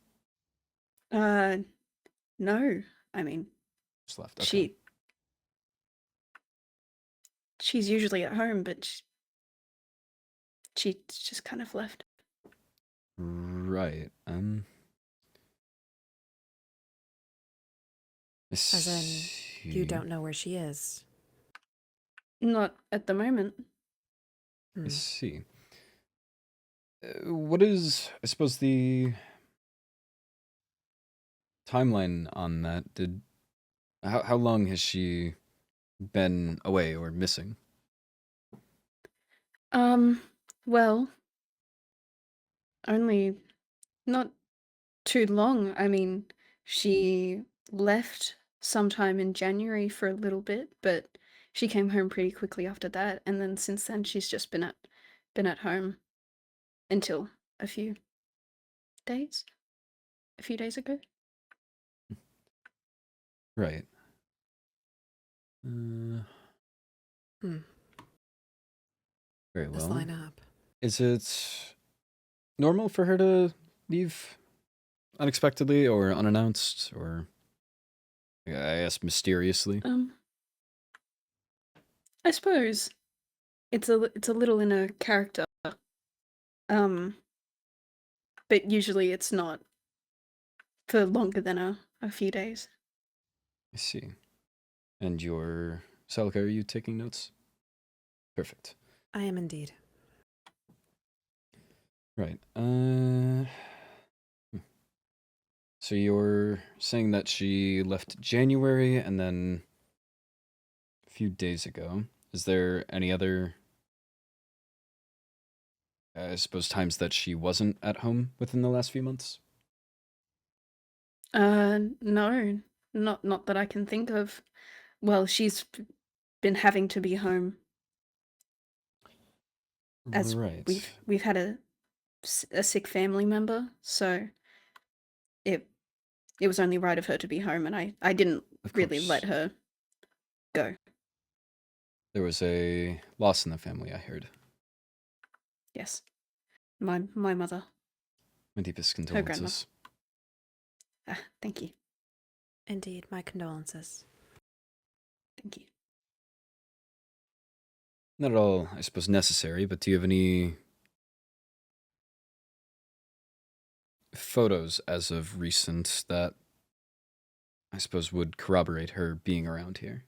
No. I mean, Just left. Okay. she's usually at home, but she's just kind of left. Right. As in, you don't know where she is. Not at the moment. I see. What is, I suppose, the timeline on that? How long has she been away or missing? Well, only not too long. I mean, she left sometime in January for a little bit, but she came home pretty quickly after that, and then since then she's just been at home until a few days. A few days ago. Right. Very Let's well. line up. Is it normal for her to leave unexpectedly or unannounced, or I guess mysteriously? I suppose it's a little in a character. But usually it's not for longer than a few days. I see. And your Celica, are you taking notes? Perfect. I am indeed. Right. So you're saying that she left January and then a few days ago. Is there any other, I suppose, times that she wasn't at home within the last few months? No, not that I can think of. Well, she's been having to be home as Right. we've had a sick family member, so it was only right of her to be home, and I didn't really let her go. There was a loss in the family, I heard. Yes, my mother. My deepest Her grandma. condolences. Thank you. Indeed, my condolences. Thank you. Not at all, I suppose, necessary, but do you have any photos as of recent that I suppose would corroborate her being around here?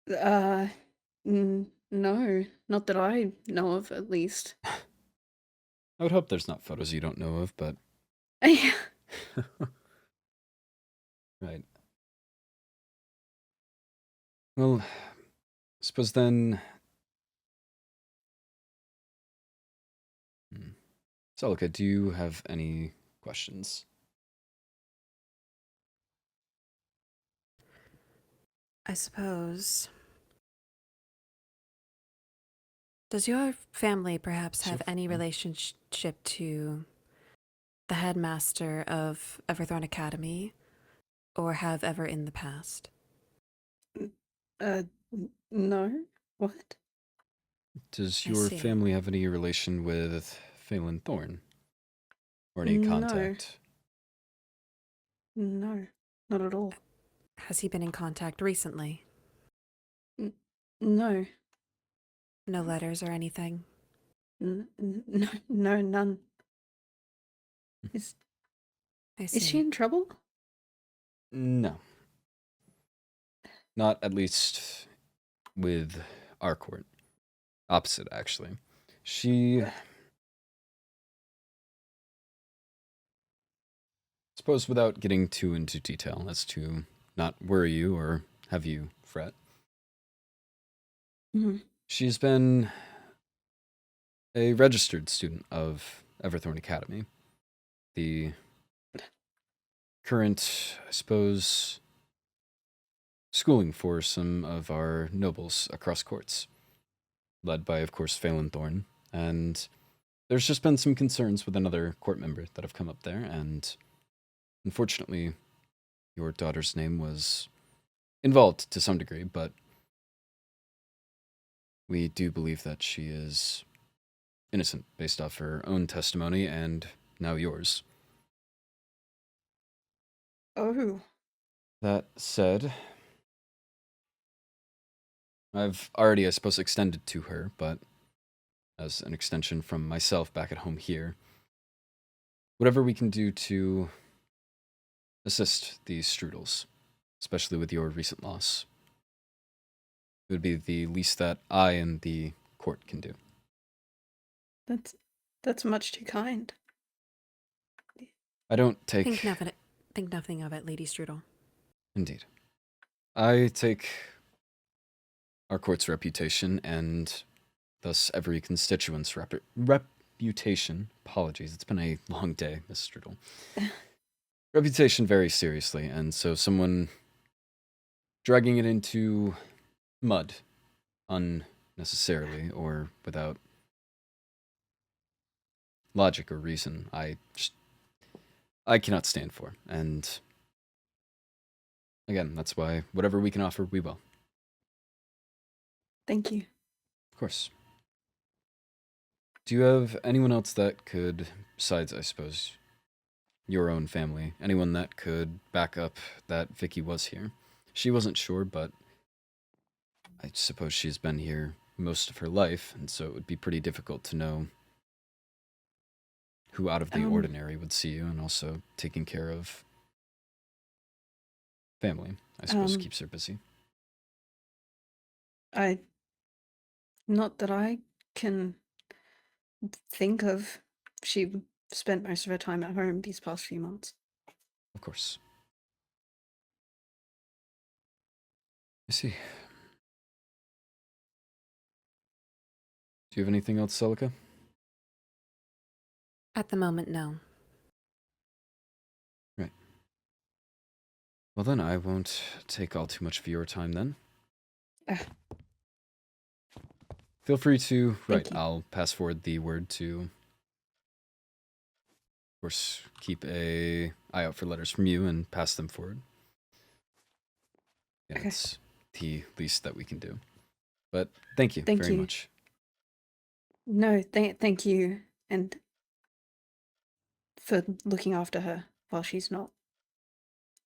No, not that I know of, at least. I would hope there's not photos you don't know of, but... Yeah. Right. Well, I suppose then... Celica, do you have any questions? I suppose. Does your family perhaps have any relationship to the headmaster of Everthorn Academy, or have ever in the past? No. What? Does I your see. family have any relation with Phelan Thorn? Or any contact? No, not at all. Has he been in contact recently? No. No letters or anything? No, none. Is I is she see. in trouble? No. Not at least with our court. Opposite, actually. She... Suppose without getting too into detail, as to not worry you or have you fret. Mhm. She's been a registered student of Everthorn Academy. The current, I suppose, schooling for some of our nobles across courts. Led by, of course, Phelan Thorn. And there's just been some concerns with another court member that have come up there, and unfortunately, your daughter's name was involved to some degree, but we do believe that she is innocent based off her own testimony and now yours. Oh. That said, I've already, I suppose, extended to her, but as an extension from myself back at home here, whatever we can do to assist these Strudels, especially with your recent loss, it would be the least that I and the court can do. That's much too kind. I don't take... Think nothing of it, Lady Strudel. Indeed. I take our court's reputation and thus every constituent's reputation. Apologies, it's been a long day, Miss Strudel. Reputation very seriously, and so someone dragging it into mud unnecessarily or without logic or reason, I cannot stand for. And again, that's why whatever we can offer, we will. Thank you. Of course. Do you have anyone else that could, besides, I suppose, your own family, anyone that could back up that Vicky was here? She wasn't sure, but I suppose she's been here most of her life, and so it would be pretty difficult to know who out of the ordinary would see you, and also taking care of family, I suppose, keeps her busy. Not that I can think of. She spent most of her time at home these past few months. Of course. I see. Do you have anything else, Celica? At the moment, no. Right. Well then, I won't take all too much of your time then. Feel free to... Right, I'll pass forward the word to... Of course, keep an eye out for letters from you and pass them forward. Yeah, Okay. it's the least that we can do. But thank you very much. No, thank you, and for looking after her while she's not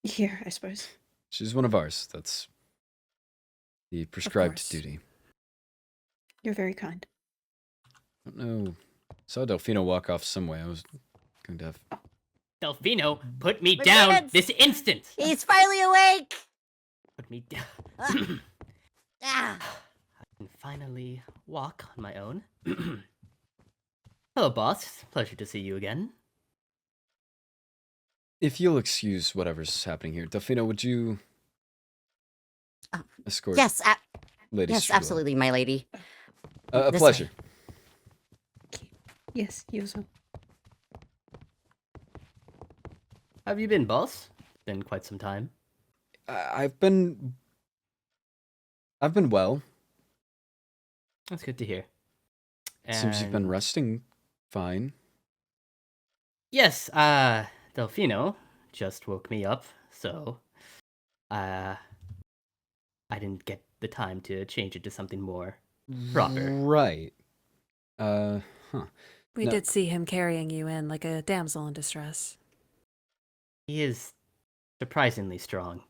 here, I suppose. She's one of ours. That's the prescribed duty. You're very kind. I don't know. Saw Delfino walk off some way. I was going to have... Delfino, put me down this instant! He's finally awake! Put me down. Ah. I can finally walk on my own. Hello, boss. Pleasure to see you again. If you'll excuse whatever's happening here, Delfino, would you escort? Yes, Lady yes, Strudel? absolutely, my lady. A This pleasure. way. Yes, you as well. How have you been, boss? Been quite some time. I've been well. That's good to hear. Seems you've been And- resting fine. Yes, Delfino just woke me up, so I didn't get the time to change it to something more proper. Right. We did see him carrying you in like a damsel in distress. He is surprisingly strong.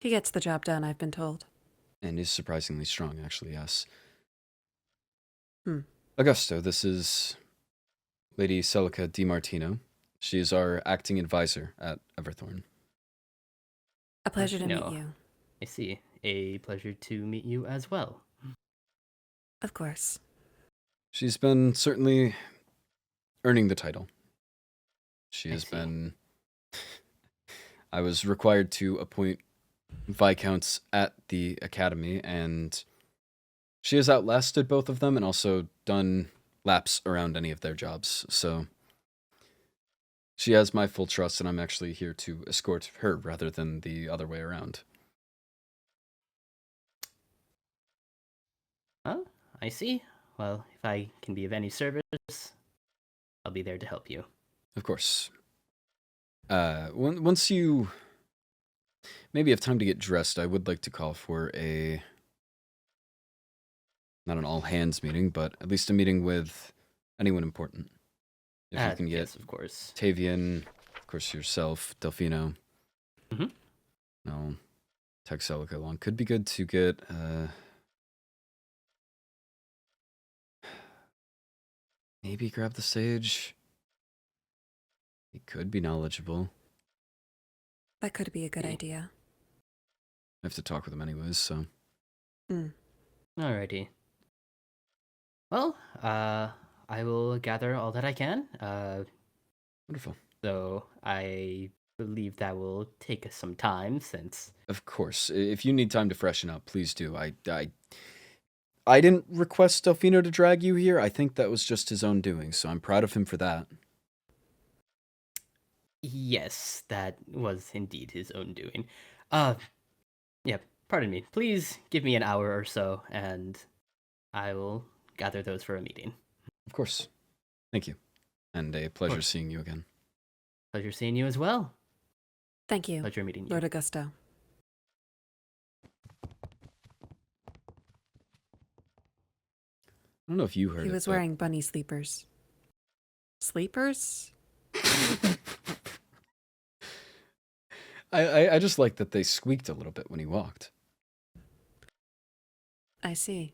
He gets the job done, I've been told. And is surprisingly strong, actually, yes. Augusto, this is Lady Celica DiMartino. She is our acting advisor at Everthorn. A pleasure to meet Martino. you. I see. A pleasure to meet you as well. Of course. She's been certainly earning the title. She I has see. been... I was required to appoint Viscounts at the Academy, and she has outlasted both of them and also done laps around any of their jobs, so she has my full trust, and I'm actually here to escort her rather than the other way around. Oh, I see. Well, if I can be of any service, I'll be there to help you. Of course. Once you maybe have time to get dressed, I would like to call for a, not an all-hands meeting, but at least a meeting with anyone important. If you can get yes, of course. Tavian, of course yourself, Delfino. Mhm. No, tag Celica along. Could be good to get, maybe grab the sage. He could be knowledgeable. That could be a good idea. I have to talk with him anyways, so. Alrighty. Well, I will gather all that I can. Wonderful. Though I believe that will take us some time since... Of course. If you need time to freshen up, please do. I didn't request Delfino to drag you here. I think that was just his own doing, so I'm proud of him for that. Yes, that was indeed his own doing. Yeah, pardon me. Please give me an hour or so, and I will gather those for a meeting. Of course. Thank you. And a pleasure seeing you again. Pleasure seeing you as well. Thank you, Pleasure meeting you. Lord Augusto. I don't know if you heard He it, was but- wearing bunny sleepers. Sleepers? I just like that they squeaked a little bit when he walked. I see.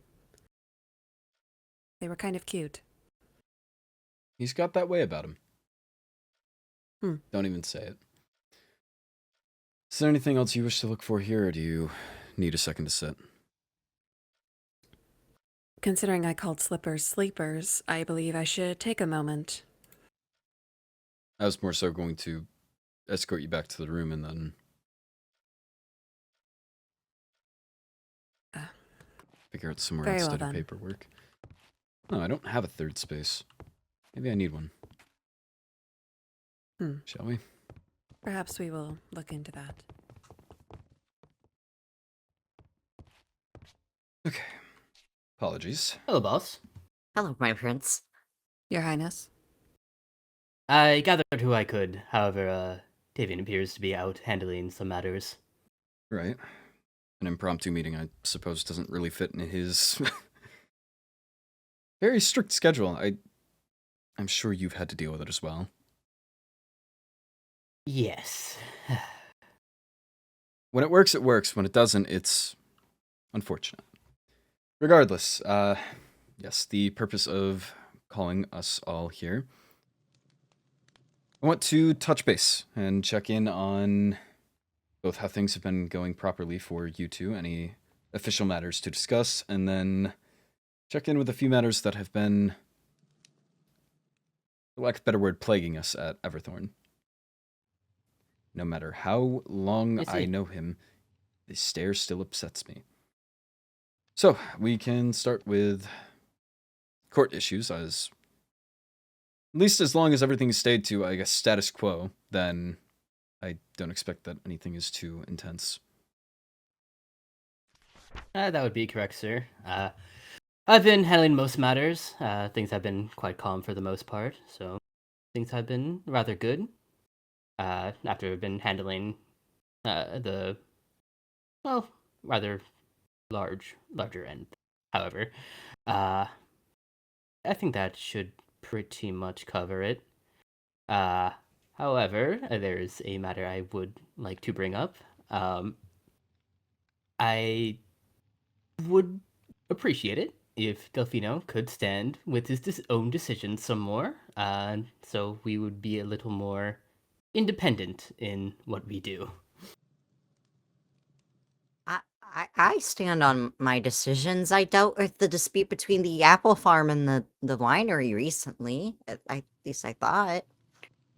They were kind of cute. He's got that way about him. Hmm. Don't even say it. Is there anything else you wish to look for here, or do you need a second to sit? Considering I called slippers sleepers, I believe I should take a moment. I was more so going to escort you back to the room and then figure out somewhere very else well to do then. paperwork. No, I don't have a third space. Maybe I need one. Shall we? Perhaps we will look into that. Okay. Apologies. Hello, boss. Hello, my prince. Your Highness? I gathered who I could. However, Tavian appears to be out handling some matters. Right. An impromptu meeting, I suppose, doesn't really fit in his very strict schedule. I'm sure you've had to deal with it as well. Yes. When it works, it works. When it doesn't, it's unfortunate. Regardless, yes, the purpose of calling us all here, I want to touch base and check in on both how things have been going properly for you two, any official matters to discuss, and then check in with a few matters that have been, for lack of a better word, plaguing us at Everthorn. No matter how long I know him, the stare still upsets me. So, we can start with court issues, as at least as long as everything stayed to, I guess, status quo, then I don't expect that anything is too intense. That would be correct, sir. I've been handling most matters. Things have been quite calm for the most part, so things have been rather good. After I've been handling the, well, rather larger end. However, I think that should pretty much cover it. However, there's a matter I would like to bring up. I would appreciate it if Delfino could stand with his own decisions some more, so we would be a little more independent in what we do. I stand on my decisions. I dealt with the dispute between the apple farm and the winery recently. At least I thought.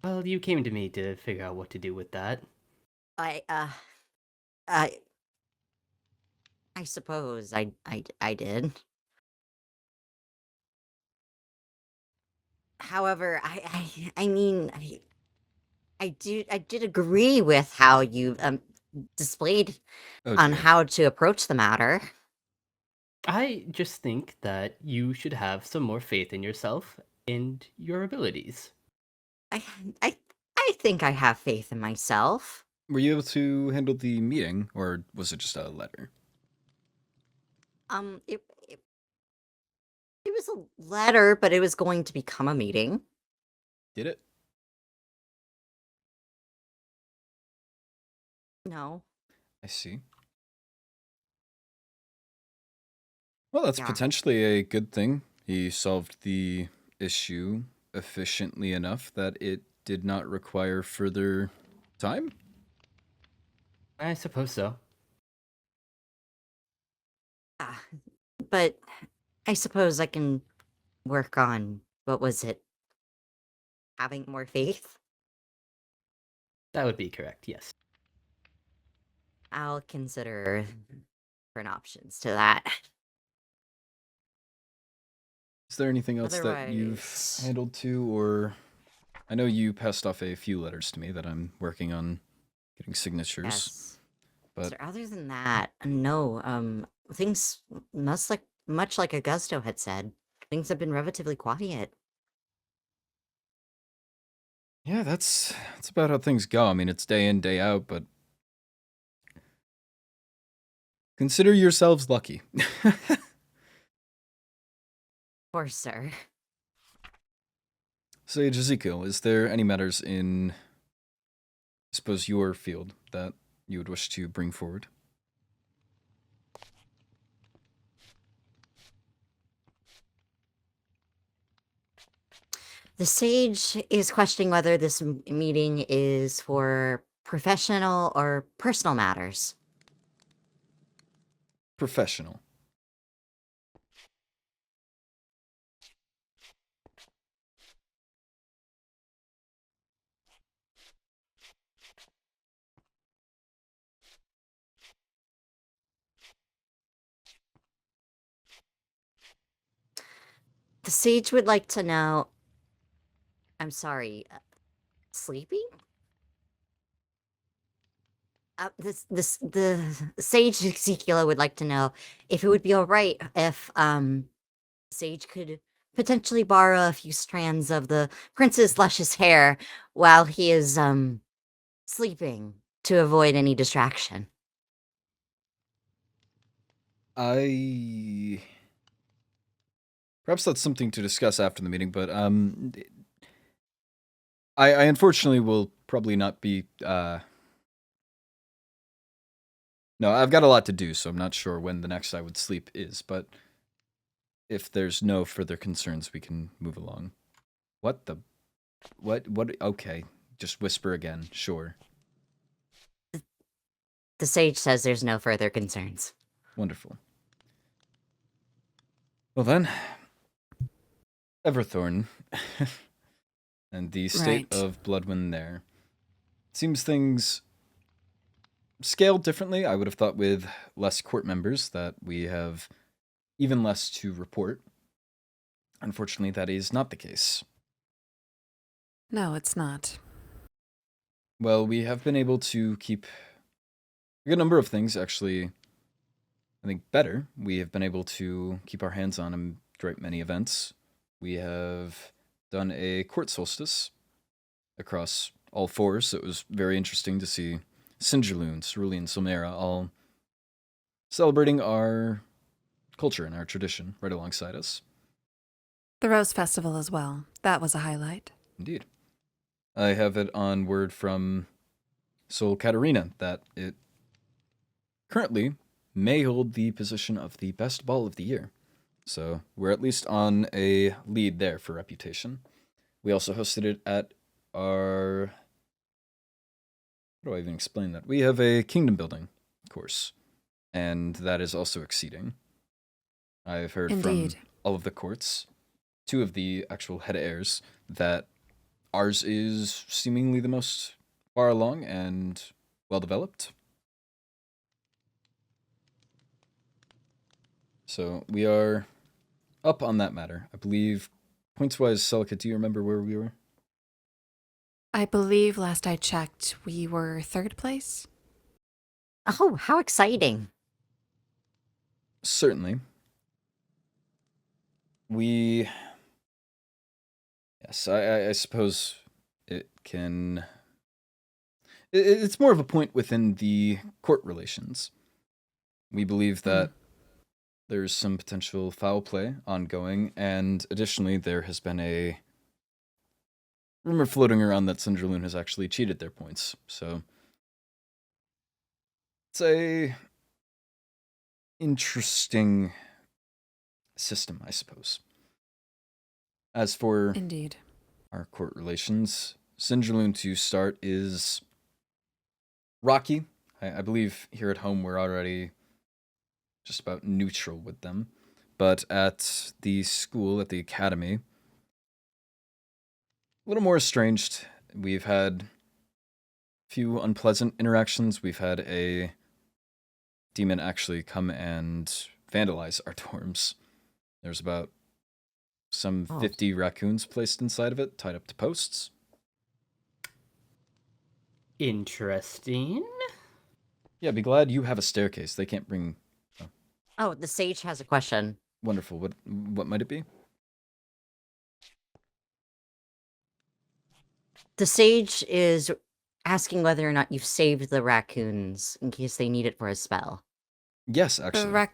Well, you came to me to figure out what to do with that. I I suppose I did. However, I mean, I did agree with how you displayed Oh on dear. how to approach the matter. I just think that you should have some more faith in yourself and your abilities. I I I think I have faith in myself. Were you able to handle the meeting, or was it just a letter? It was a letter, but it was going to become a meeting. Did it? No. I see. Well, that's Yeah. potentially a good thing. He solved the issue efficiently enough that it did not require further time. I suppose so. Ah, but I suppose I can work on, what was it? Having more faith? That would be correct, yes. I'll consider different options to that. Is there anything else that you've Otherwise- handled too, or I know you passed off a few letters to me that I'm working on getting signatures, Yes. but So other than that, no, things much like Augusto had said, things have been relatively quiet. yeah, that's about how things go. I mean, it's day in, day out, but consider yourselves lucky. Of course, sir. Sage Ezekiel, is there any matters in, I suppose, your field that you would wish to bring forward? The sage is questioning whether this meeting is for professional or personal matters. Professional. The sage would like to know. I'm sorry, sleeping? The sage Ezekiel would like to know if it would be all right if Sage could potentially borrow a few strands of the prince's luscious hair while he is sleeping to avoid any distraction. Perhaps that's something to discuss after the meeting, but I unfortunately will probably not be no, I've got a lot to do, so I'm not sure when the next I would sleep is, but if there's no further concerns, we can move along. What? Okay, just whisper again, sure. The sage says there's no further concerns. Wonderful. Well then, Everthorn and the state Right. of Bloodwyn there. Seems things scaled differently. I would have thought with less court members that we have even less to report. Unfortunately, that is not the case. No, it's not. Well, we have been able to keep a good number of things, actually, I think better. We have been able to keep our hands on a great many events. We have done a court solstice across all four, so it was very interesting to see Sinjaloon, Cerulean, Silmera all celebrating our culture and our tradition right alongside us. The Rose Festival as well. That was a highlight. Indeed. I have it on word from Sol Katarina that it currently may hold the position of the best ball of the year. So we're at least on a lead there for reputation. We also hosted it at our... How do I even explain that? We have a kingdom building course, and that is also exceeding. I've heard Indeed. from all of the courts, 2 of the actual head heirs, that ours is seemingly the most far along and well developed. So we are up on that matter. I believe, points-wise, Celica, do you remember where we were? I believe last I checked, we were 3rd place. Oh, how exciting. Certainly. We... Yes, I suppose it can... It's more of a point within the court relations. We believe that there's some potential foul play ongoing, and additionally, there has been a rumor floating around that Sindraloon has actually cheated their points. So it's a interesting system, I suppose. As for Indeed. our court relations, Sindraloon to start is rocky. I believe here at home we're already just about neutral with them. But at the school, at the academy, a little more estranged. We've had a few unpleasant interactions. We've had a demon actually come and vandalize our dorms. There's about some 50 raccoons placed inside of it, tied up to posts. Interesting. Yeah, be glad you have a staircase. They can't bring... Oh, the sage has a question. Wonderful. What might it be? The sage is asking whether or not you've saved the raccoons in case they need it for a spell. Yes, actually.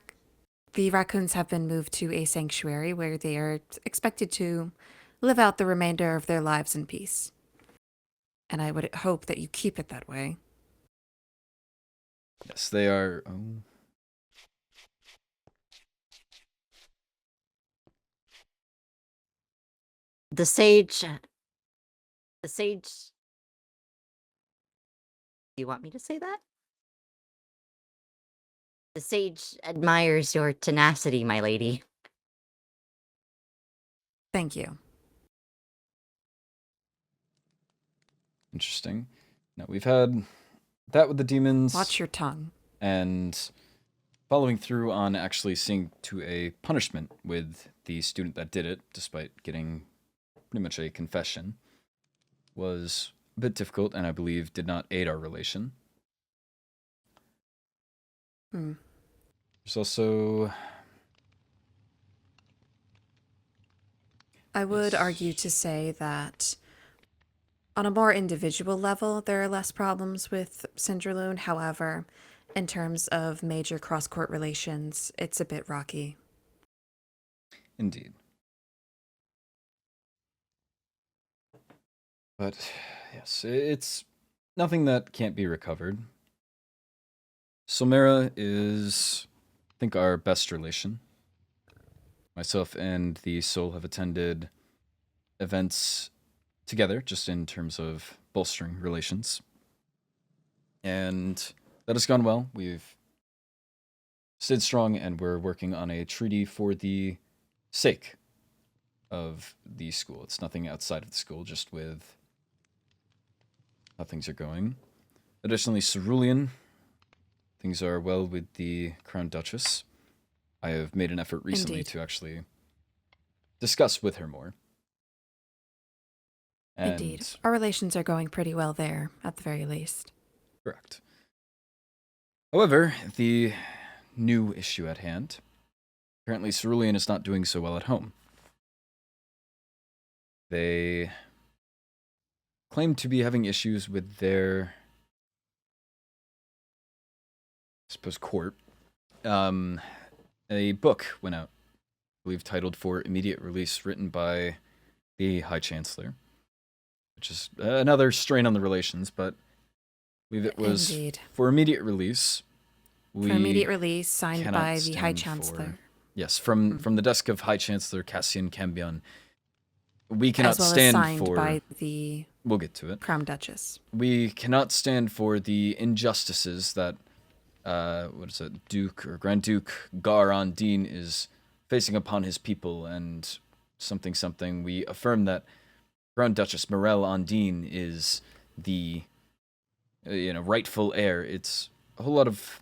The raccoons have been moved to a sanctuary where they are expected to live out the remainder of their lives in peace. And I would hope that you keep it that way. Yes, they are... Oh. The sage... Do you want me to say that? The sage admires your tenacity, my lady. Thank you. Interesting. Now, we've had that with the demons. Watch your tongue. And following through on actually seeing to a punishment with the student that did it, despite getting pretty much a confession, was a bit difficult and I believe did not aid our relation. There's also... I would argue to say that on a more individual level, there are less problems with Sindraloon. However, in terms of major cross-court relations, it's a bit rocky. Indeed. But, yes, it's nothing that can't be recovered. Solmera is, I think, our best relation. Myself and the Soul have attended events together, just in terms of bolstering relations. And that has gone well. We've stayed strong, and we're working on a treaty for the sake of the school. It's nothing outside of the school, just with how things are going. Additionally, Cerulean, things are well with the Crown Duchess. I have made an effort recently to actually discuss with her more. And Indeed. Our relations are going pretty well there, at the very least. correct. However, the new issue at hand. Apparently, Cerulean is not doing so well at home. They claim to be having issues with their, I suppose, court. A book went out, I believe titled For Immediate Release, written by the High Chancellor, which is another strain on the relations, but I believe it was Indeed. for immediate release. For immediate release, signed cannot by the High stand Chancellor. Yes, from the desk of High Chancellor Cassian Cambion. We cannot as well stand as signed for... by the We'll get to it. Crown Duchess. We cannot stand for the injustices that, Duke or Grand Duke Gar Auden is facing upon his people, and something. We affirm that Grand Duchess Morel Auden is the, rightful heir. It's a whole lot of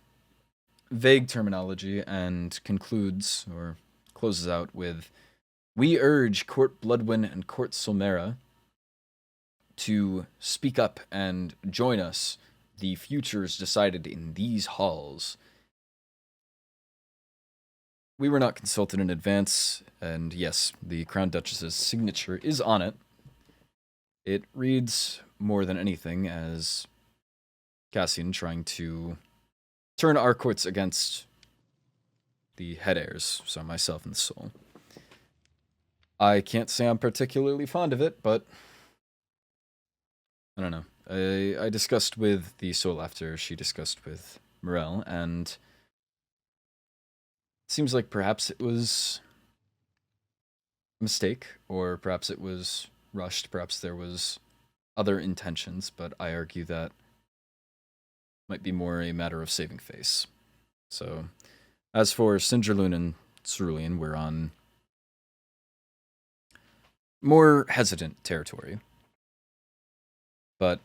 vague terminology, and concludes or closes out with, we urge Court Bloodwyn and Court Solmera to speak up and join us. The future is decided in these halls. We were not consulted in advance, and yes, the Crown Duchess's signature is on it. It reads more than anything as Cassian trying to turn our courts against the head heirs, so myself and the Soul. I can't say I'm particularly fond of it, but I don't know. I discussed with the Soul after she discussed with Morel, and it seems like perhaps it was a mistake, or perhaps it was rushed, perhaps there was other intentions, but I argue that might be more a matter of saving face. So, as for Sindraloon and Cerulean, we're on more hesitant territory. But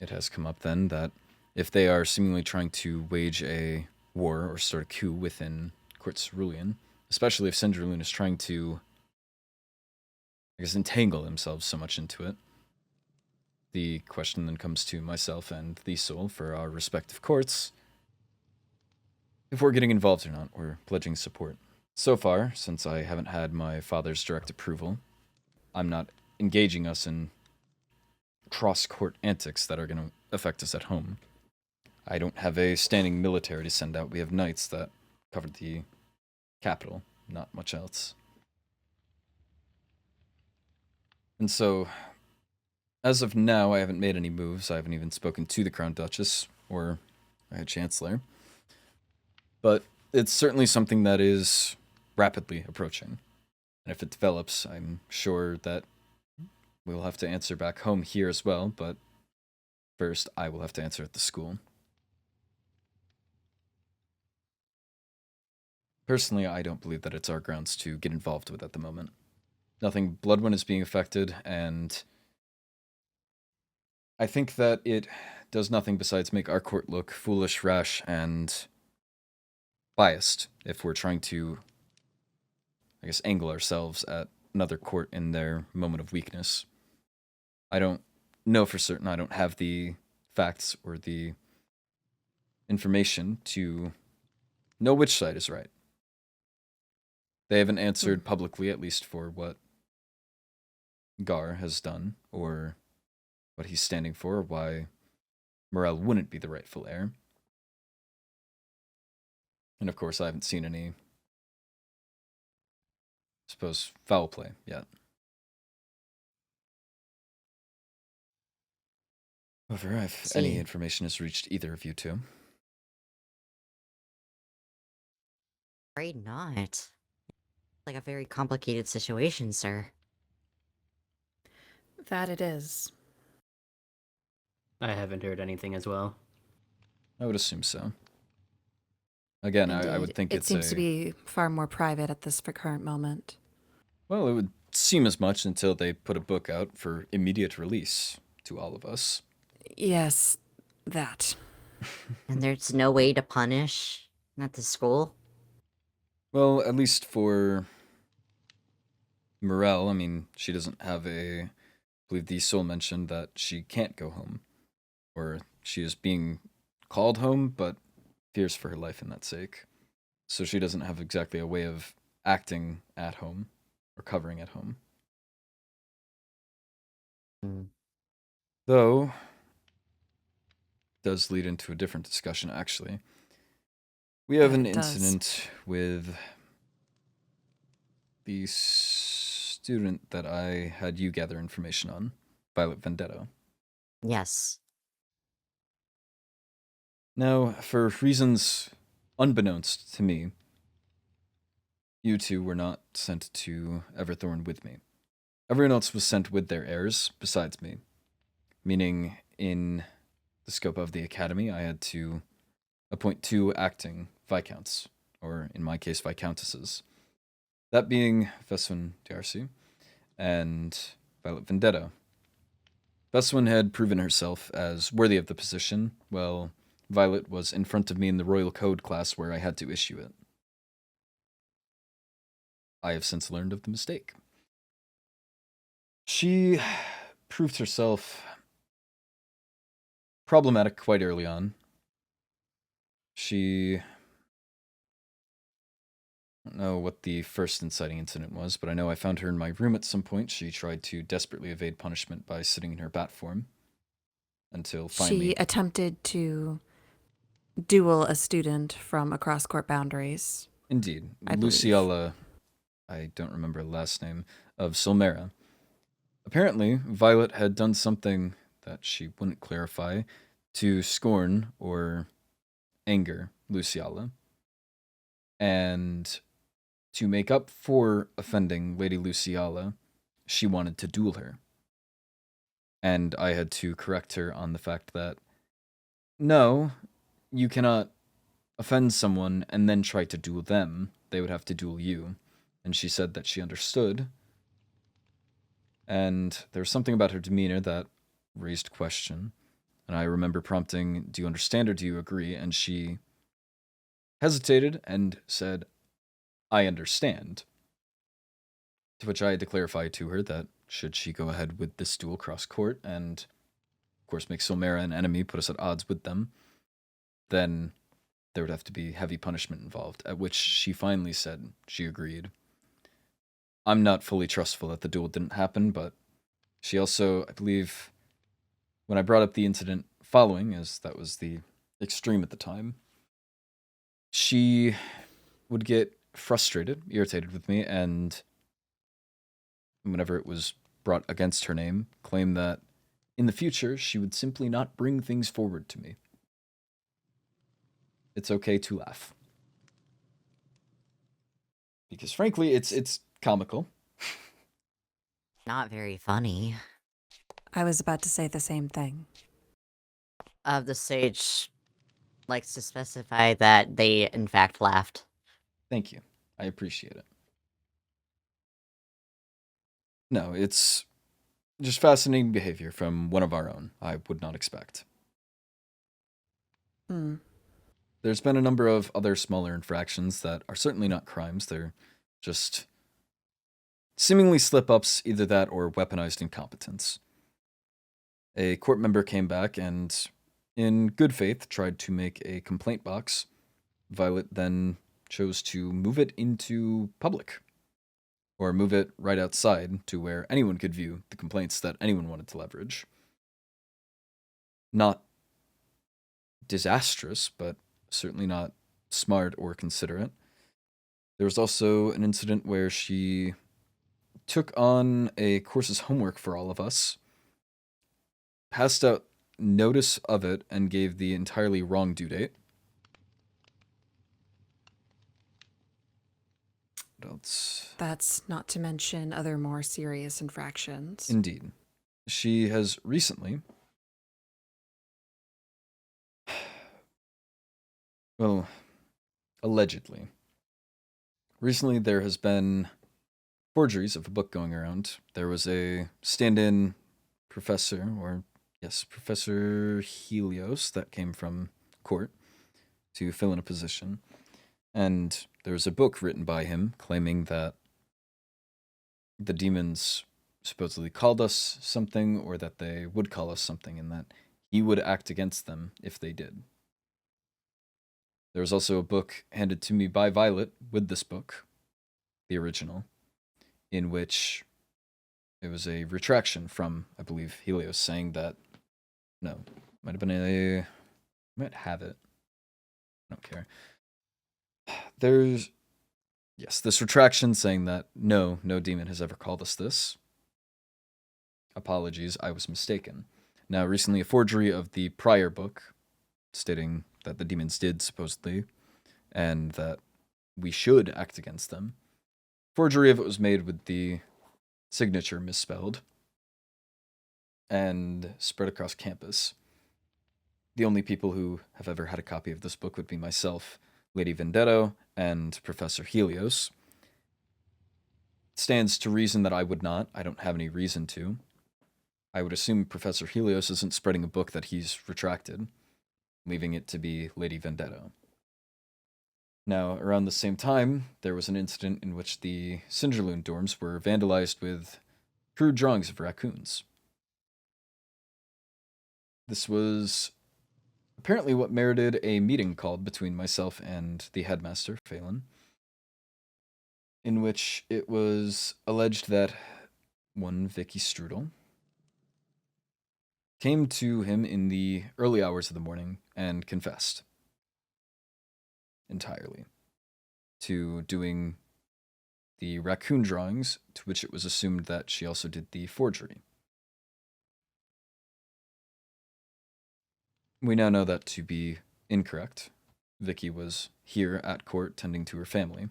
it has come up then that if they are seemingly trying to wage a war or start a coup within Court Cerulean, especially if Sindraloon is trying to, entangle themselves so much into it, the question then comes to myself and the Soul for our respective courts, if we're getting involved or not, or pledging support. So far, since I haven't had my father's direct approval, I'm not engaging us in cross-court antics that are going to affect us at home. I don't have a standing military to send out. We have knights that cover the capital, not much else. And so, as of now, I haven't made any moves. I haven't even spoken to the Crown Duchess or our Chancellor. But it's certainly something that is rapidly approaching. And if it develops, I'm sure that we'll have to answer back home here as well, but first I will have to answer at the school. Personally, I don't believe that it's our grounds to get involved with at the moment. Nothing Bloodwyn is being affected, and I think that it does nothing besides make our court look foolish, rash, and biased if we're trying to, angle ourselves at another court in their moment of weakness. I don't know for certain. I don't have the facts or the information to know which side is right. They haven't answered publicly, at least for what Gar has done, or what he's standing for, or why Morel wouldn't be the rightful heir. And of course, I haven't seen any, foul play yet. However, if any information has reached either of you two. Afraid not. Like a very complicated situation, sir. That it is. I haven't heard anything as well. I would assume so. Again, I would think it seems to be far more private at this current moment. Well, it would seem as much until they put a book out for immediate release to all of us. Yes, that. And there's no way to punish at the school? Well, at least for Morel, she doesn't have I believe the Soul mentioned that she can't go home. Or she is being called home, but fears for her life in that sake. So she doesn't have exactly a way of acting at home, or covering at home. Though, does lead into a different discussion, actually. We have an incident with the student that I had you gather information on, Violet Vendetto. Yes. Now, for reasons unbeknownst to me, You two were not sent to Everthorn with me. Everyone else was sent with their heirs, besides me. Meaning, in the scope of the academy, I had to appoint 2 acting viscounts, or in my case, viscountesses. That being Veswin D'Arcy and Violet Vendetta. Veswin had proven herself as worthy of the position, while Violet was in front of me in the Royal Code class where I had to issue it. I have since learned of the mistake. She proved herself problematic quite early on. I don't know what the first inciting incident was, but I know I found her in my room at some point. She tried to desperately evade punishment by sitting in her bat form until finally... She attempted to duel a student from across court boundaries. Indeed. I believe. Luciala, I don't remember her last name, of Silmera. Apparently, Violet had done something that she wouldn't clarify to scorn or anger Luciala. And to make up for offending Lady Luciala, she wanted to duel her. And I had to correct her on the fact that, no, you cannot offend someone and then try to duel them. They would have to duel you. And she said that she understood. And there was something about her demeanor that raised question. And I remember prompting, do you understand or do you agree? And she hesitated and said, I understand. To which I had to clarify to her that should she go ahead with this duel cross court and, of course, make Silmera an enemy, put us at odds with them, then there would have to be heavy punishment involved, at which she finally said she agreed. I'm not fully trustful that the duel didn't happen, but she also, I believe, when I brought up the incident following, as that was the extreme at the time, she would get frustrated, irritated with me, and whenever it was brought against her name, claim that in the future she would simply not bring things forward to me. It's okay to laugh. Because frankly, it's comical. Not very funny. I was about to say the same thing. The sage likes to specify that they, in fact, laughed. Thank you. I appreciate it. No, it's just fascinating behavior from one of our own. I would not expect. There's been a number of other smaller infractions that are certainly not crimes. They're just seemingly slip-ups, either that or weaponized incompetence. A court member came back and, in good faith, tried to make a complaint box. Violet then chose to move it into public, or move it right outside to where anyone could view the complaints that anyone wanted to leverage. Not disastrous, but certainly not smart or considerate. There was also an incident where she took on a course's homework for all of us, passed out notice of it, and gave the entirely wrong due date. What else? That's not to mention other more serious infractions. Indeed. She has recently... well, allegedly. Recently there has been forgeries of a book going around. There was a stand-in professor, or yes, Professor Helios, that came from court to fill in a position. And there was a book written by him claiming that the demons supposedly called us something, or that they would call us something, and that he would act against them if they did. There was also a book handed to me by Violet with this book, the original, in which it was a retraction from, I believe, Helios saying that, no, might have been I might have it. I don't care. There's, yes, this retraction saying that, no demon has ever called us this. Apologies, I was mistaken. Now, recently a forgery of the prior book, stating that the demons did, supposedly, and that we should act against them, forgery if it was made with the signature misspelled and spread across campus. The only people who have ever had a copy of this book would be myself, Lady Vendetto, and Professor Helios. It stands to reason that I would not. I don't have any reason to. I would assume Professor Helios isn't spreading a book that he's retracted, leaving it to be Lady Vendetto. Now, around the same time, there was an incident in which the Cinderloon dorms were vandalized with crude drawings of raccoons. This was apparently what merited a meeting called between myself and the headmaster, Phelan, in which it was alleged that one Miki Strudel came to him in the early hours of the morning and confessed entirely to doing the raccoon drawings, to which it was assumed that she also did the forgery. We now know that to be incorrect. Vicky was here at court tending to her family,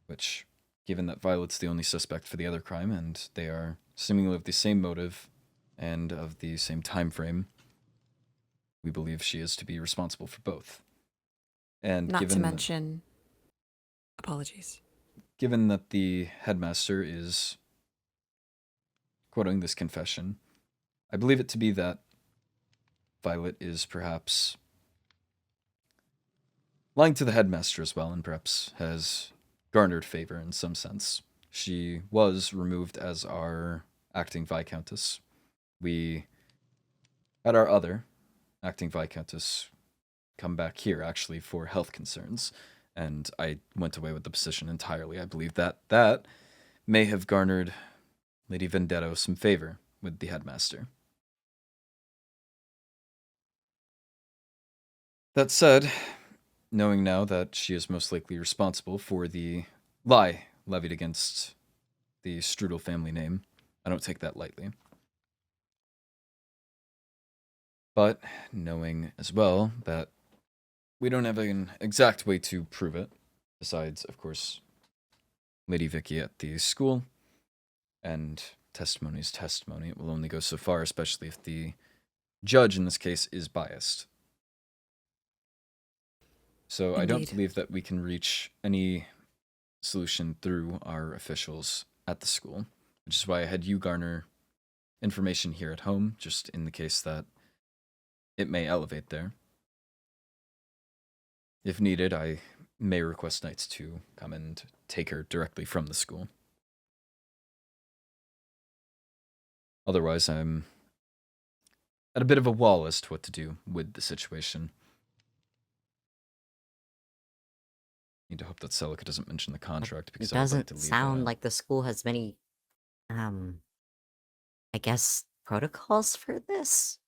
which, given that Violet's the only suspect for the other crime, and they are seemingly of the same motive and of the same time frame, we believe she is to be responsible for both. And Not given to mention, apologies. Given that the headmaster is quoting this confession, I believe it to be that Violet is perhaps lying to the headmaster as well, and perhaps has garnered favor in some sense. She was removed as our acting Viscountess. We had our other acting Viscountess come back here, actually, for health concerns, and I went away with the position entirely. I believe that that may have garnered Lady Vendetto some favor with the headmaster. That said, knowing now that she is most likely responsible for the lie levied against the Strudel family name, I don't take that lightly. But knowing as well that we don't have an exact way to prove it, besides, of course, Lady Vicky at the school, and testimony is testimony. It will only go so far, especially if the judge in this case is biased. So I don't Indeed. believe that we can reach any solution through our officials at the school, which is why I had you garner information here at home, just in the case that it may elevate there. If needed, I may request Knights to come and take her directly from the school. Otherwise, I'm at a bit of a wall as to what to do with the situation. Need to hope that Celica doesn't mention the contract, because It I would like doesn't to leave sound like the school has many, I guess, protocols for this.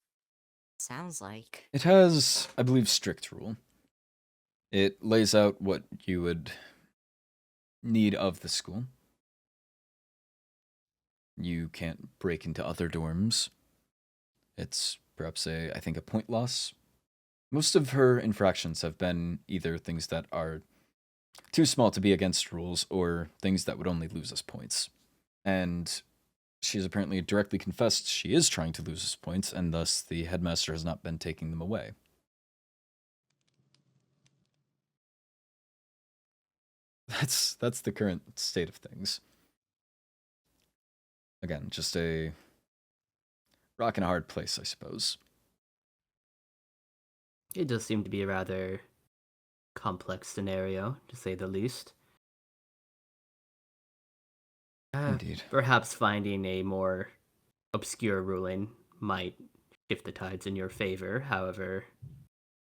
Sounds like. It has, I believe, strict rule. It lays out what you would need of the school. You can't break into other dorms. It's perhaps I think a point loss. Most of her infractions have been either things that are too small to be against rules, or things that would only lose us points. And she's apparently directly confessed she is trying to lose us points, and thus the headmaster has not been taking them away. That's the current state of things. Again, just a rock and a hard place, I suppose. It does seem to be a rather complex scenario, to say the least. Indeed. Perhaps finding a more obscure ruling might shift the tides in your favor. However,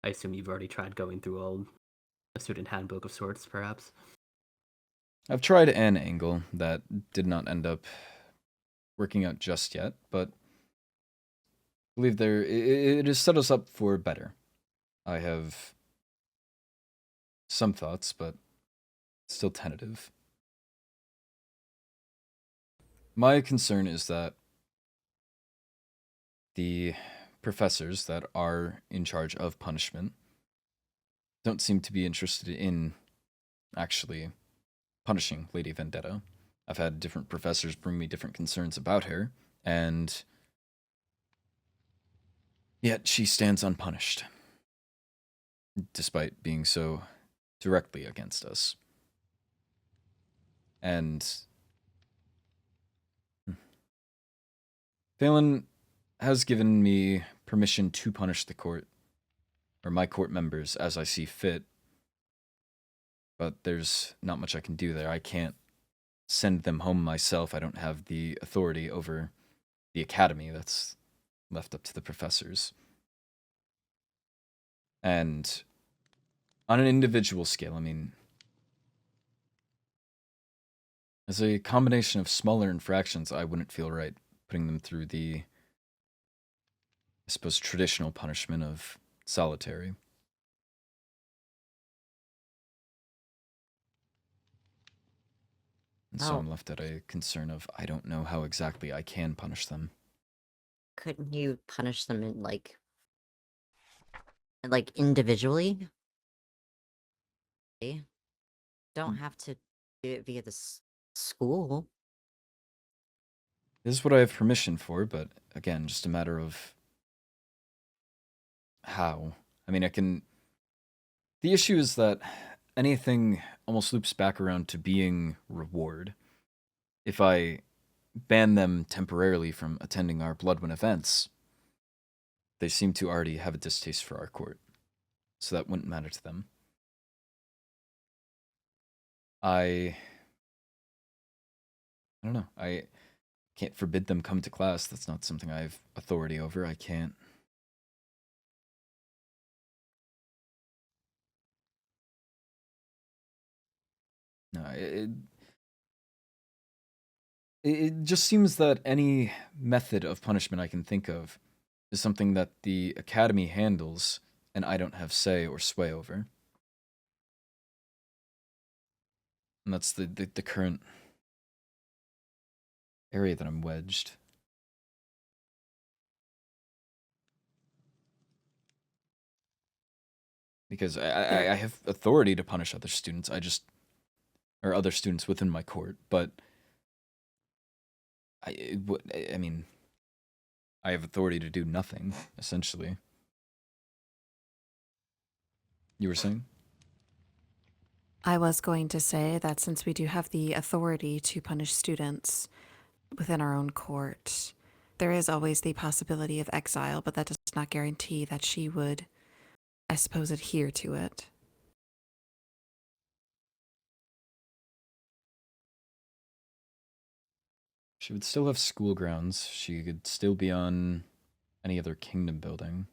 I assume you've already tried going through a student handbook of sorts, perhaps. I've tried an angle that did not end up working out just yet, but I believe it has set us up for better. I have some thoughts, but still tentative. My concern is that the professors that are in charge of punishment don't seem to be interested in actually punishing Lady Vendetta. I've had different professors bring me different concerns about her, and yet she stands unpunished, despite being so directly against us. And Phelan has given me permission to punish the court, or my court members, as I see fit. But there's not much I can do there. I can't send them home myself. I don't have the authority over the academy. That's left up to the professors. And on an individual scale, I mean, as a combination of smaller infractions, I wouldn't feel right putting them through the, I suppose, traditional punishment of solitary. And so Oh. I'm left at a concern of I don't know how exactly I can punish them. Couldn't you punish them in like individually? They don't have to do it via the school. This is what I have permission for, but again, just a matter of how. I mean, I can... The issue is that anything almost loops back around to being reward. If I ban them temporarily from attending our Bloodwyn events, they seem to already have a distaste for our court, so that wouldn't matter to them. I don't know. I can't forbid them come to class. That's not something I have authority over. I can't. No, it just seems that any method of punishment I can think of is something that the academy handles and I don't have say or sway over. And that's the current area that I'm wedged. Because I have authority to punish other students, or other students within my court, but I mean, I have authority to do nothing, essentially. You were saying? I was going to say that since we do have the authority to punish students within our own court, there is always the possibility of exile, but that does not guarantee that she would, I suppose, adhere to it. She would still have school grounds. She could still be on any other kingdom building.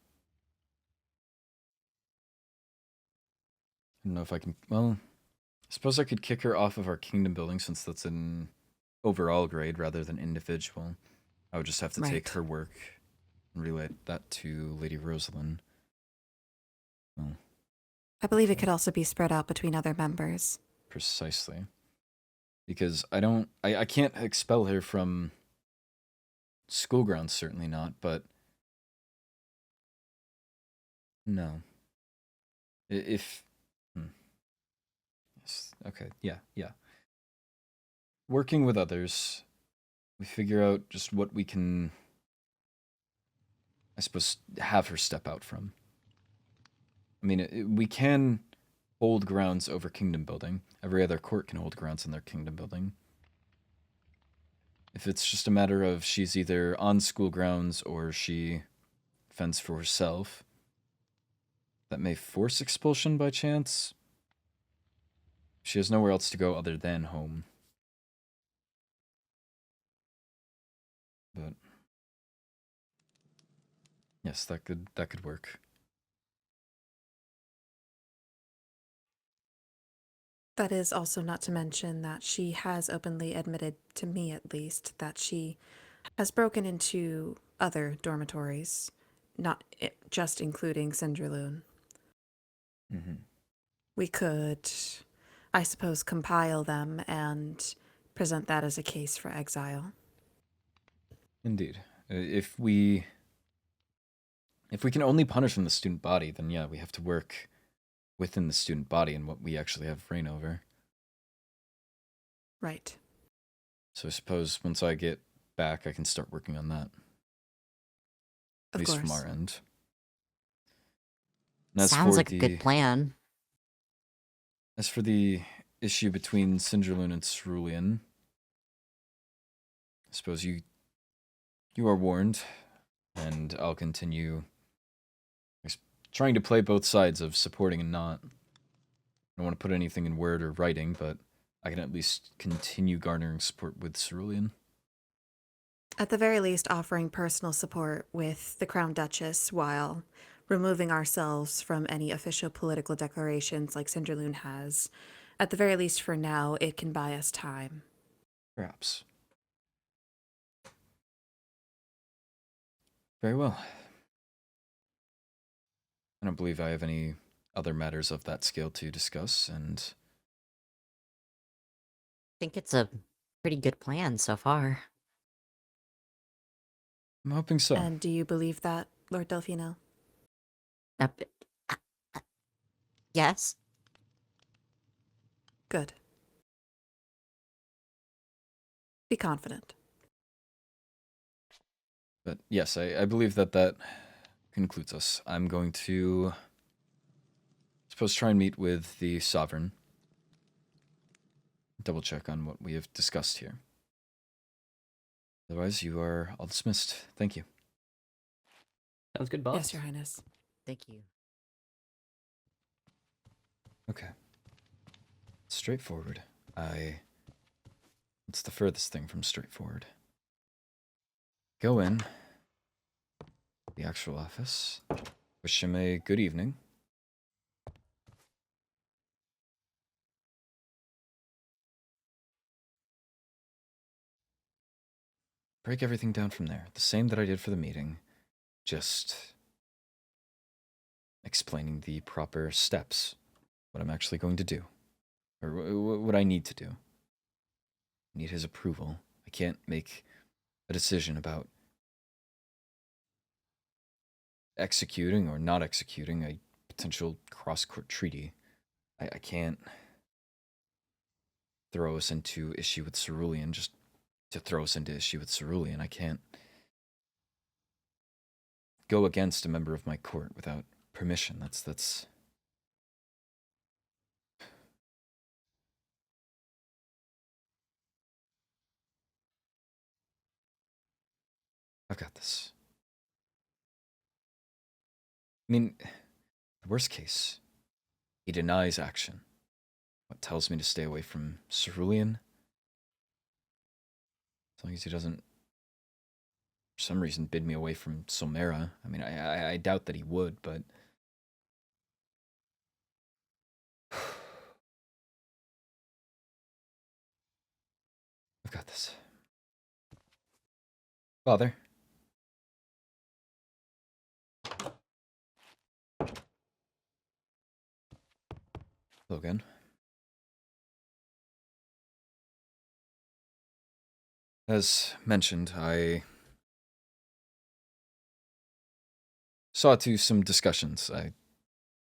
I don't know if I can... Well, I suppose I could kick her off of our kingdom building since that's an overall grade rather than individual. I would just have to take her work and relay that to Lady Rosalind. Well, I believe it could also be spread out between other members. Precisely. Because I can't expel her from school grounds, certainly not, but no. If... Okay, yeah. Working with others, we figure out just what we can, I suppose, have her step out from. I mean, we can hold grounds over kingdom building. Every other court can hold grounds in their kingdom building. If it's just a matter of she's either on school grounds or she fends for herself, that may force expulsion by chance. She has nowhere else to go other than home. But yes, that could work. That is also not to mention that she has openly admitted, to me at least, that she has broken into other dormitories, not just including Cinderloon. Mm-hmm. We could, I suppose, compile them and present that as a case for exile. Indeed. If we can only punish in the student body, then yeah, we have to work within the student body and what we actually have reign over. Right. So I suppose once I get back, I can start working on that. At Of least course. from our end. And Sounds like a good plan. As for the issue between Sindraloon and Cerulean, I suppose you are warned, and I'll continue trying to play both sides of supporting and not. I don't want to put anything in word or writing, but I can at least continue garnering support with Cerulean. At the very least, offering personal support with the Crown Duchess while removing ourselves from any official political declarations like Sindraloon has. At the very least, for now, it can buy us time. Perhaps. Very well. I don't believe I have any other matters of that scale to discuss, and I think it's a pretty good plan so far. I'm hoping so. And do you believe that, Lord Delfino? Uh, yes. Good. Be confident. But yes, I believe that concludes us. I'm going to, suppose, try and meet with the Sovereign. Double check on what we have discussed here. Otherwise, you are all dismissed. Thank you. Sounds good, boss. Yes, Your Highness. Thank you. Okay. Straightforward. It's the furthest thing from straightforward. Go in. The actual office. Wish him a good evening. Break everything down from there. The same that I did for the meeting. Just explaining the proper steps. What I'm actually going to do. Or what I need to do. I need his approval. I can't make a decision about executing or not executing a potential cross-court treaty. I can't throw us into issue with Cerulean just to throw us into issue with Cerulean. I can't go against a member of my court without permission. That's I've got this. I mean, the worst case, he denies action. What tells me to stay away from Cerulean? As long as he doesn't, for some reason, bid me away from Somera. I mean, I doubt that he would, but I've got this. Father. Logan. As mentioned, I saw to some discussions. I, of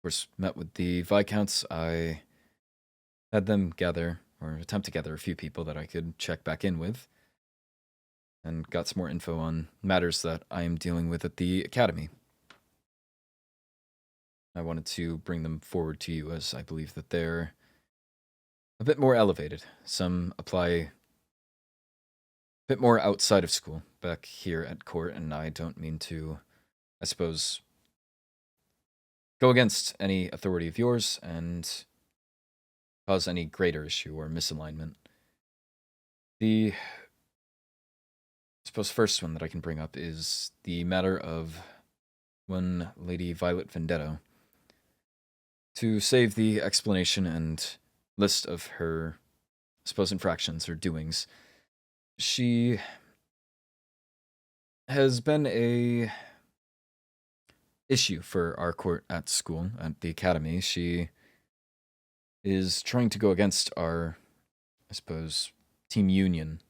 course, met with the Viscounts. I had them gather, or attempt to gather a few people that I could check back in with, and got some more info on matters that I am dealing with at the Academy. I wanted to bring them forward to you, as I believe that they're a bit more elevated. Some apply a bit more outside of school, back here at court, and I don't mean to, I suppose, go against any authority of yours and cause any greater issue or misalignment. The, I suppose, first one that I can bring up is the matter of one Lady Violet Vendetto. To save the explanation and list of her, I suppose, infractions or doings, she has been a issue for our court at school, at the academy. She is trying to go against our, I suppose, team union.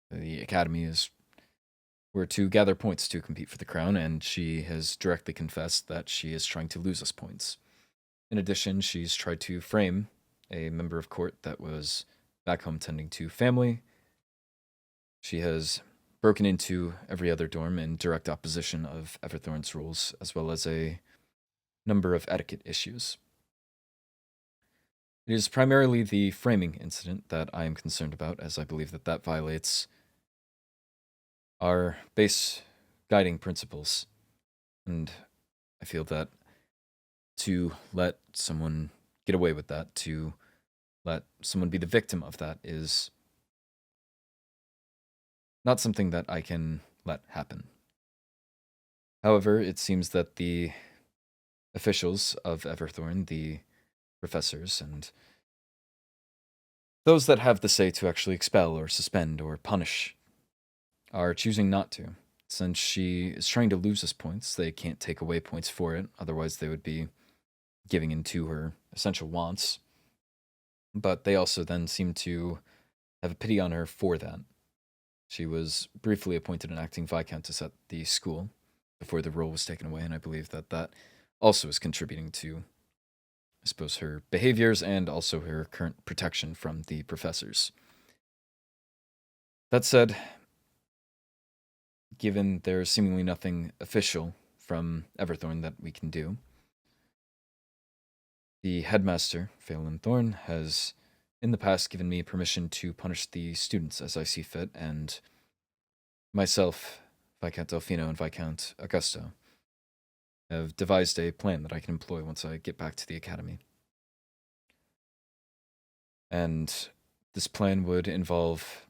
The academy is, we're to gather points to compete for the crown, and she has directly confessed that she is trying to lose us points. In addition, she's tried to frame a member of court that was back home tending to family. She has broken into every other dorm in direct opposition of Everthorn's rules, as well as a number of etiquette issues. It is primarily the framing incident that I am concerned about, as I believe that that violates our base guiding principles. And I feel that to let someone get away with that, to let someone be the victim of that, is not something that I can let happen. However, it seems that the officials of Everthorn, the professors, and those that have the say to actually expel or suspend or punish, are choosing not to. Since she is trying to lose us points, they can't take away points for it, otherwise they would be giving in to her essential wants. But they also then seem to have a pity on her for that. She was briefly appointed an acting viscountess at the school before the role was taken away, and I believe that that also is contributing to, I suppose, her behaviors and also her current protection from the professors. That said, given there's seemingly nothing official from Everthorn that we can do, the headmaster, Phelan Thorn, has in the past given me permission to punish the students as I see fit, and myself, Viscount Delfino, and Viscount Augusto have devised a plan that I can employ once I get back to the academy. And this plan would involve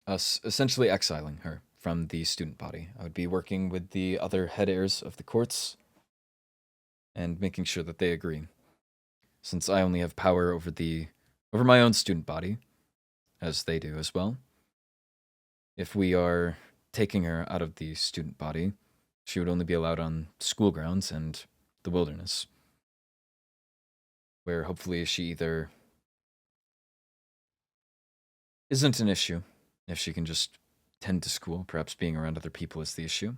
us essentially exiling her from the student body. I would be working with the other head heirs of the courts and making sure that they agree. Since I only have power over my own student body, as they do as well, if we are taking her out of the student body, she would only be allowed on school grounds and the wilderness, where hopefully she either isn't an issue, if she can just tend to school, perhaps being around other people is the issue.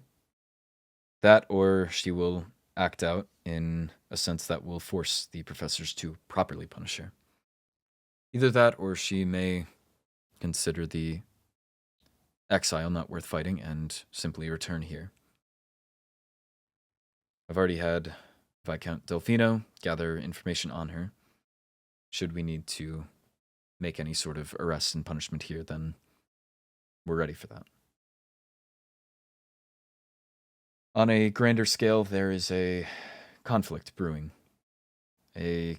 That, or she will act out in a sense that will force the professors to properly punish her. Either that, or she may consider the exile not worth fighting and simply return here. I've already had Viscount Delfino gather information on her. Should we need to make any sort of arrest and punishment here, then we're ready for that. On a grander scale, there is a conflict brewing. A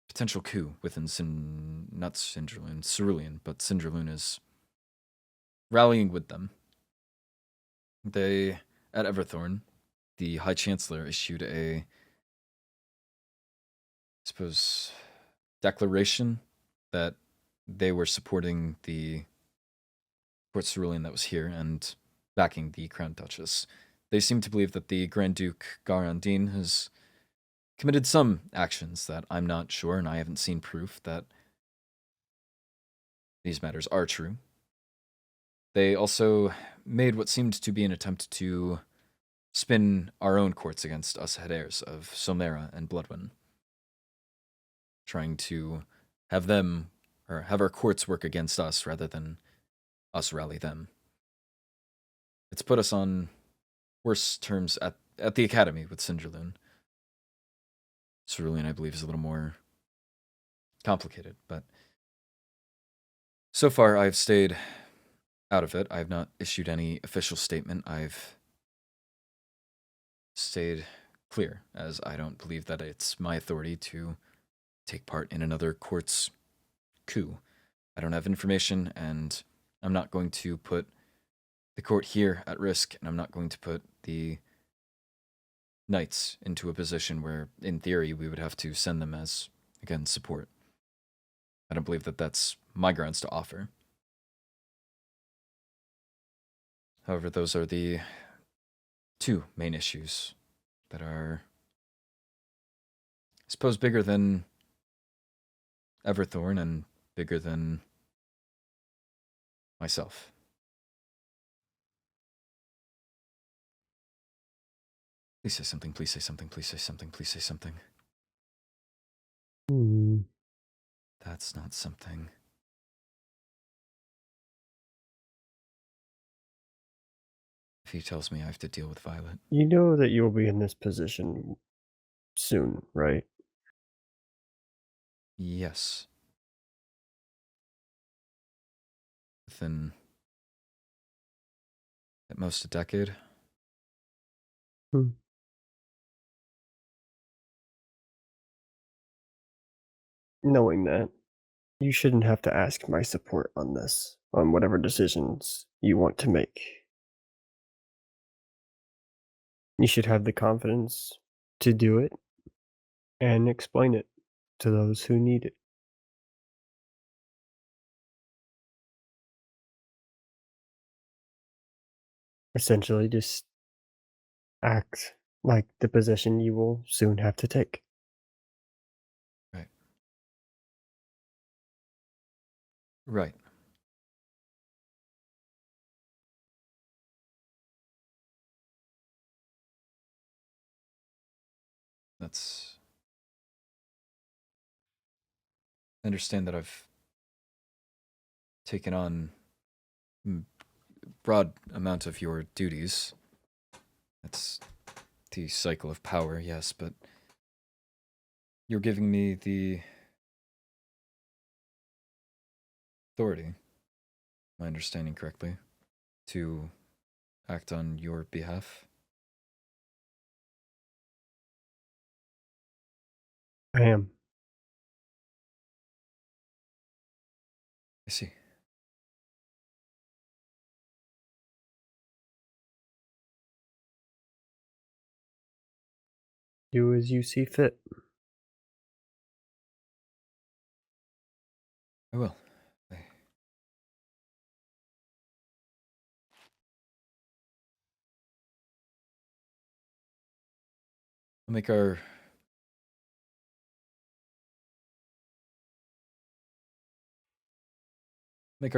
potential coup within not Cinderlune, Cerulean, but Cinderlune is rallying with them. They, at Everthorn, the High Chancellor issued a, I suppose, declaration that they were supporting the Court Cerulean that was here and backing the Crown Duchess. They seem to believe that the Grand Duke Garandine has committed some actions that I'm not sure, and I haven't seen proof that these matters are true. They also made what seemed to be an attempt to spin our own courts against us head heirs of Somera and Bloodwyn, trying to have them, or have our courts work against us rather than us rally them. It's put us on worse terms at the academy with Cinderlune. Cerulean, I believe, is a little more complicated, but so far I've stayed out of it. I have not issued any official statement. I've stayed clear, as I don't believe that it's my authority to take part in another court's coup. I don't have information, and I'm not going to put the court here at risk, and I'm not going to put the knights into a position where, in theory, we would have to send them as, again, support. I don't believe that that's my grounds to offer. However, those are the two main issues that are, I suppose, bigger than Everthorn and bigger than myself. Please say something, please say something, please say something, please say something. That's not something. If he tells me I have to deal with Violet. You know that you'll be in this position soon, right? Yes. Within at most a decade. Hmm. Knowing that, you shouldn't have to ask my support on this, on whatever decisions you want to make. You should have the confidence to do it and explain it to those who need it. Essentially, just act like the position you will soon have to take. Right. Right. That's... I understand that I've taken on a broad amount of your duties. That's the cycle of power, yes, but you're giving me the authority, am I understanding correctly, to act on your behalf? I am. I see. Do as you see fit. I will. We'll make our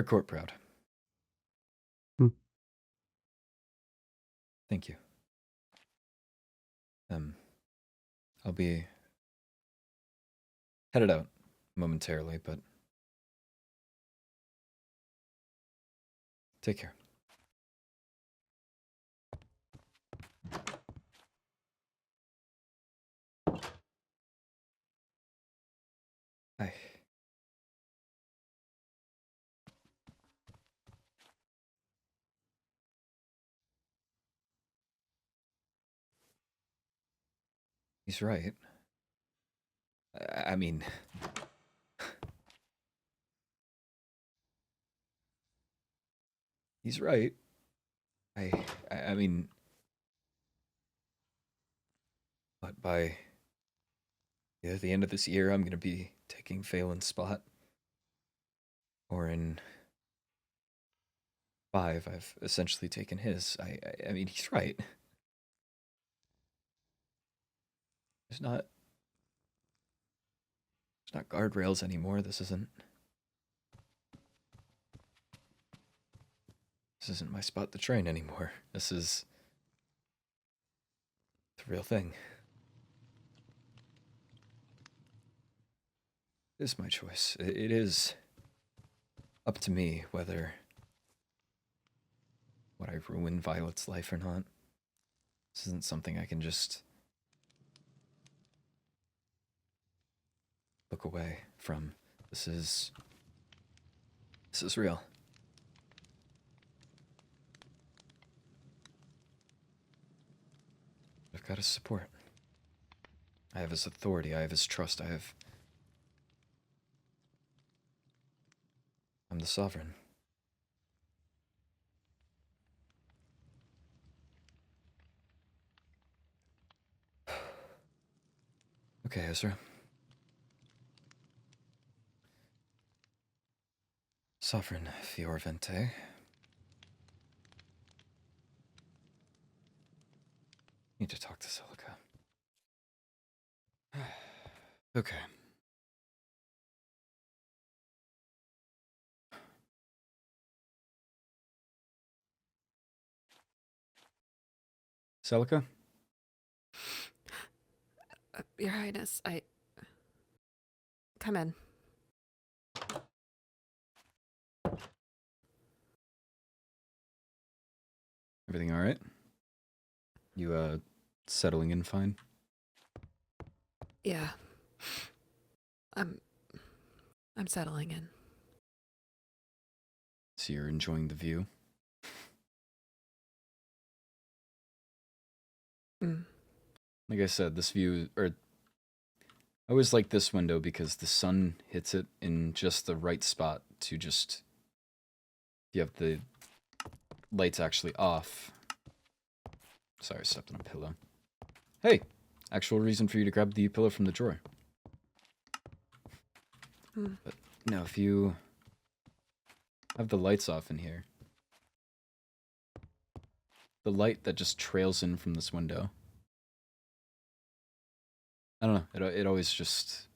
court proud. Hmm. Thank you. I'll be headed out momentarily, but take care. Bye. He's right. I mean... He's right. I mean... But by the end of this year, I'm going to be taking Phelan's spot. Or in 5, I've essentially taken his. I mean, he's right. There's not guardrails anymore. This isn't my spot to train anymore. This is the real thing. It is my choice. It is up to me whether would I ruin Violet's life or not. This isn't something I can just look away from. This is real. I've got his support. I have his authority. I have his trust. I'm the sovereign. Okay, Ezra. Sovereign Fiorvente. Need to talk to Celica. Okay. Celica? Your Highness, Come in. Everything all right? You, settling in fine? Yeah. I'm settling in. So you're enjoying the view? Mm. Like I said, this view, or I always like this window because the sun hits it in just the right spot to just, you have the lights actually off. Sorry, I stepped on a pillow. Hey, actual reason for you to grab the pillow from the drawer. But no, if you have the lights off in here, the light that just trails in from this window, I don't know, it always just,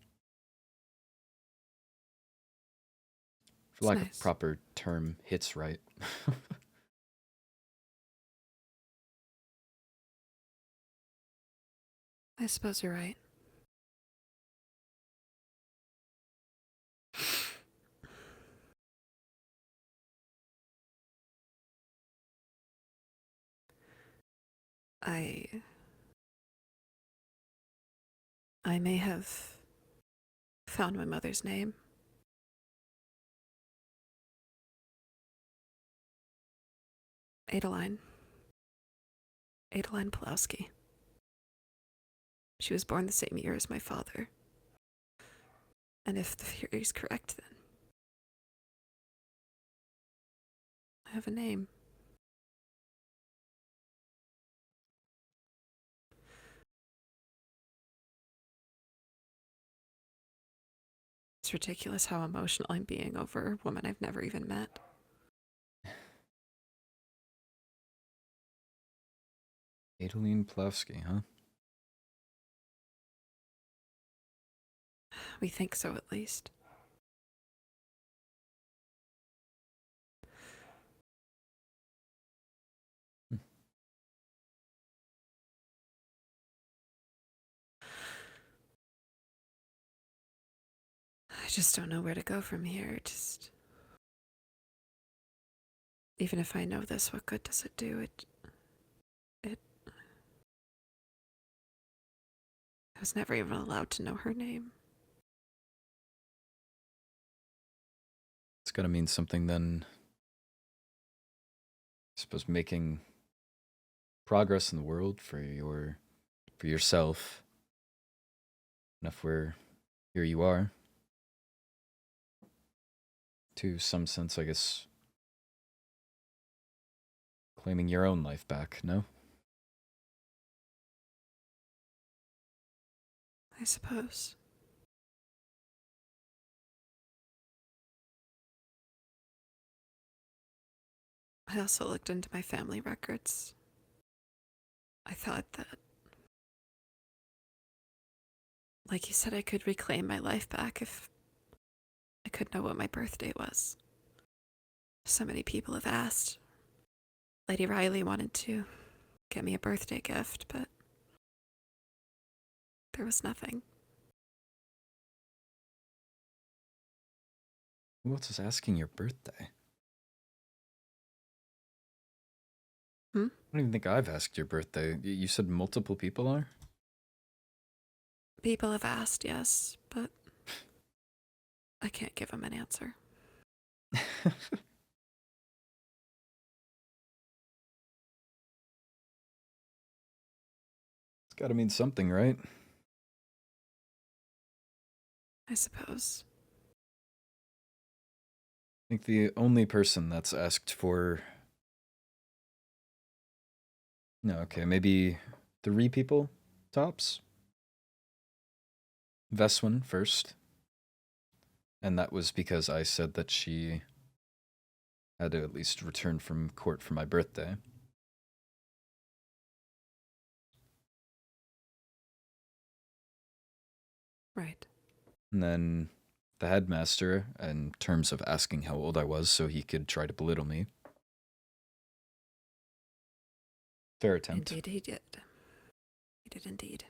for lack of a proper term, hits right. I suppose you're right. I may have found my mother's name. Adeline Pulowski. She was born the same year as my father. And if the theory is correct, then I have a name. It's ridiculous how emotional I'm being over a woman I've never even met. Adeline Pulowski, huh? We think so, at least. I just don't know where to go from here. Even if I know this, what good does it do? I was never even allowed to know her name. It's gotta mean something then. I suppose making progress in the world for yourself. Enough where here you are. To some sense, I guess, claiming your own life back, no? I suppose. I also looked into my family records. I thought that, like you said, I could reclaim my life back if I could know what my birthday was. So many people have asked. Lady Riley wanted to get me a birthday gift, but there was nothing. Who else is asking your birthday? I don't even think I've asked your birthday. You said multiple people are? People have asked, yes, but I can't give them an answer. It's gotta mean something, right? I suppose. I think the only person that's asked for... No, okay, maybe 3 people, tops? Veswin first. And that was because I said that she had to at least return from court for my birthday. Right. And then the headmaster, in terms of asking how old I was so he could try to belittle me. Fair attempt. Indeed, he did. He did indeed.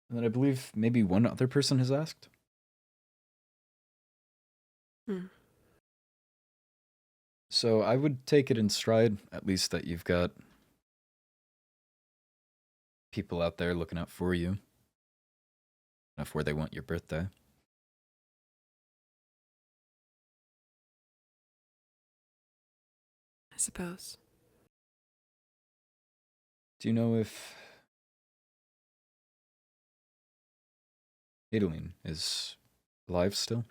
And then I believe maybe one other person has asked. So I would take it in stride, at least that you've got people out there looking out for you. Enough where they want your birthday. I suppose. Do you know if Adeline is alive still?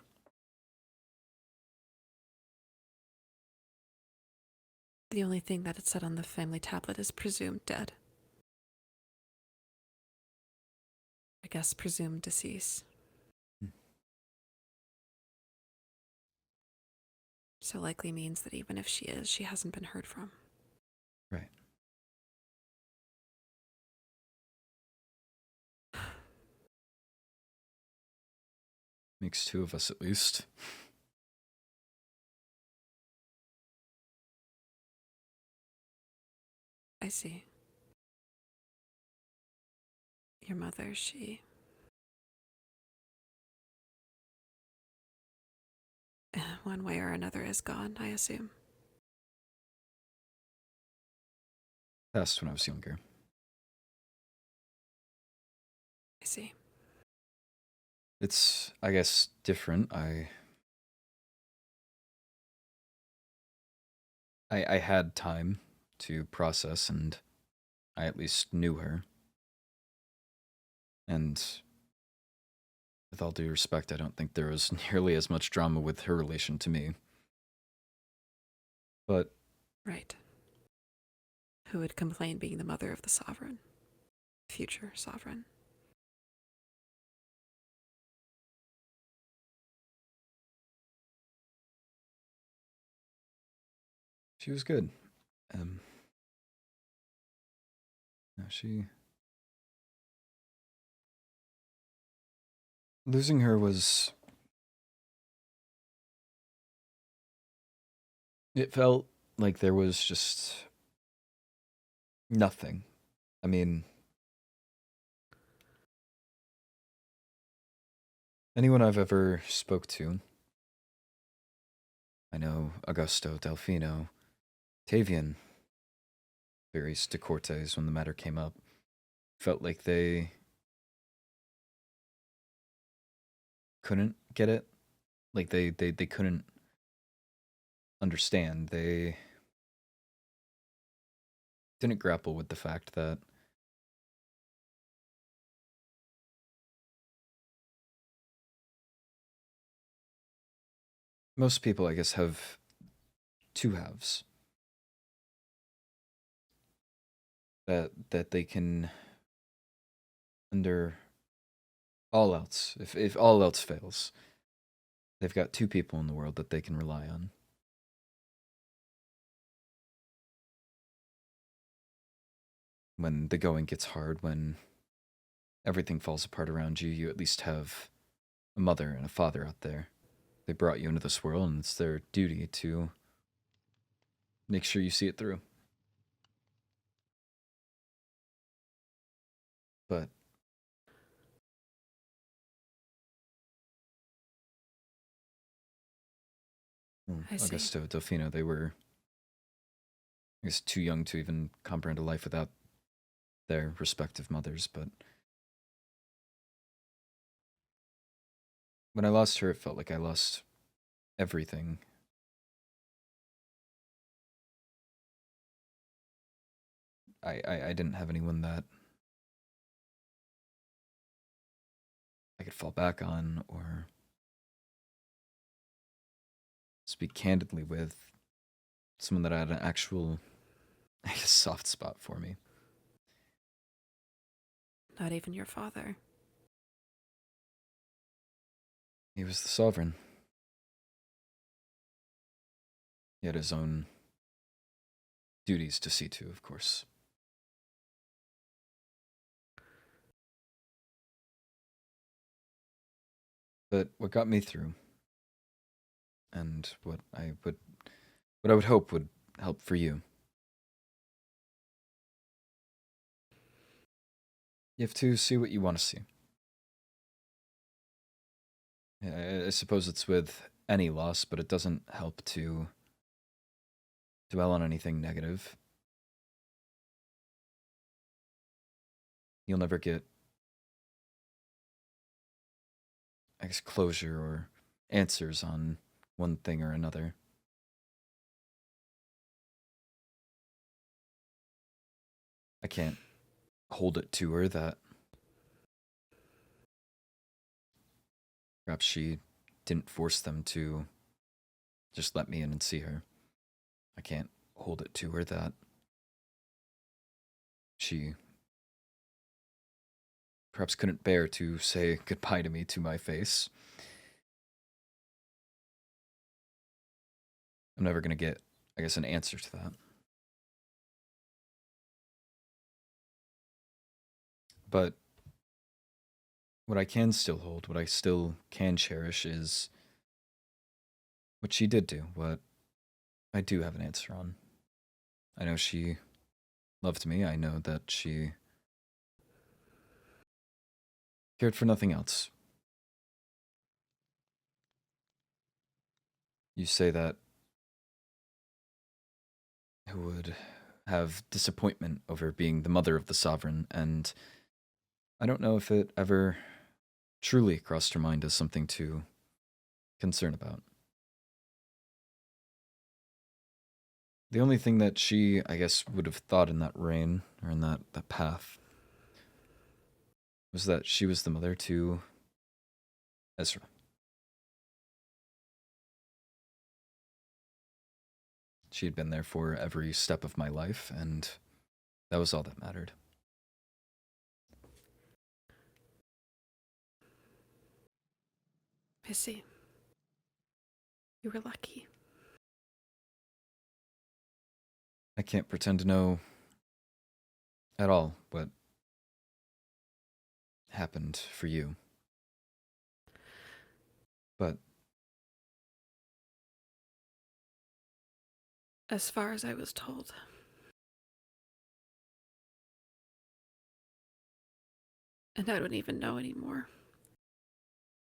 The only thing that it said on the family tablet is presumed dead. I guess presumed deceased. So likely means that even if she is, she hasn't been heard from. Right. Makes two of us at least. I see. Your mother, she... one way or another is gone, I assume. Passed when I was younger. I see. It's, I guess, different. I had time to process, and I at least knew her. And with all due respect, I don't think there was nearly as much drama with her relation to me. But... Right. Who would complain being the mother of the sovereign? Future sovereign. she was good. No, she... Losing her was... It felt like there was just... nothing. I mean... anyone I've ever spoke to... I know Augusto, Delfino, Tavian, various de Cortes when the matter came up, felt like they couldn't get it. Like they couldn't understand. They didn't grapple with the fact that most people, I guess, have two halves. That they can, under all else, if all else fails, they've got two people in the world that they can rely on. When the going gets hard, when everything falls apart around you, you at least have a mother and a father out there. They brought you into this world, and it's their duty to make sure you see it through. But I see. Augusto, Delfino, they were, I guess, too young to even comprehend a life without their respective mothers, but when I lost her, it felt like I lost everything. I didn't have anyone that I could fall back on or speak candidly with. Someone that had an actual, I guess, soft spot for me. Not even your father. He was the sovereign. He had his own duties to see to, of course. But what got me through, and what I would hope would help for you, you have to see what you want to see. I suppose it's with any loss, but it doesn't help to dwell on anything negative. You'll never get, I guess, closure or answers on one thing or another. I can't hold it to her that perhaps she didn't force them to just let me in and see her. I can't hold it to her that she perhaps couldn't bear to say goodbye to me to my face. I'm never going to get, I guess, an answer to that. But what I can still hold, what I still can cherish is what she did do, what I do have an answer on. I know she loved me. I know that she cared for nothing else. You say that who would have disappointment over being the mother of the sovereign, and I don't know if it ever truly crossed her mind as something to concern about. The only thing that she, I guess, would have thought in that reign, or in that path, was that she was the mother to Ezra. She had been there for every step of my life, and that was all that mattered. Missy, you were lucky. I can't pretend to know at all what happened for you. But As far as I was told, and I don't even know anymore.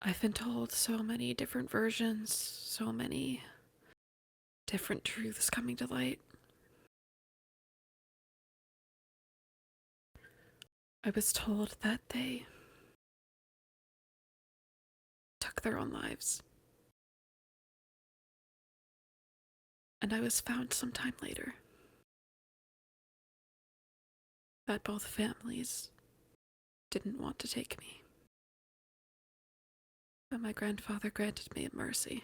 I've been told so many different versions, so many different truths coming to light. I was told that they took their own lives. And I was found sometime later. That both families didn't want to take me. But my grandfather granted me a mercy.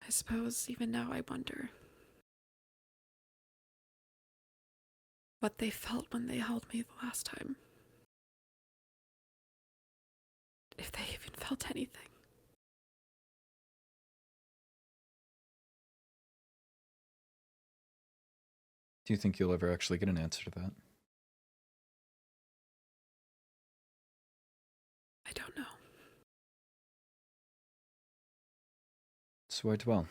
I suppose even now I wonder what they felt when they held me the last time. If they even felt anything. do you think you'll ever actually get an answer to that? I don't know. So I dwell.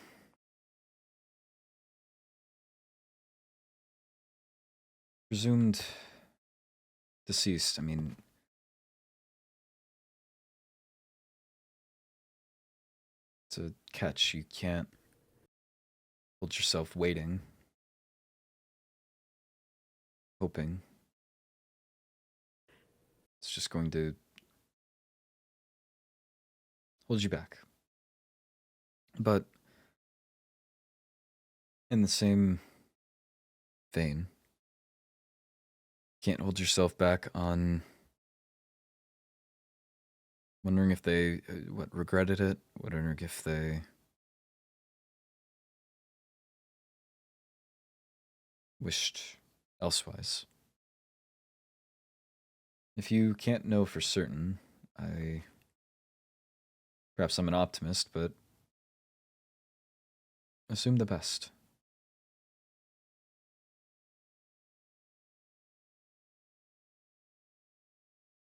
Presumed deceased, I mean, it's a catch. You can't hold yourself waiting, hoping. It's just going to hold you back. But in the same vein, can't hold yourself back on wondering if they regretted it, wondering if they wished elsewise. If you can't know for certain, perhaps I'm an optimist, but assume the best.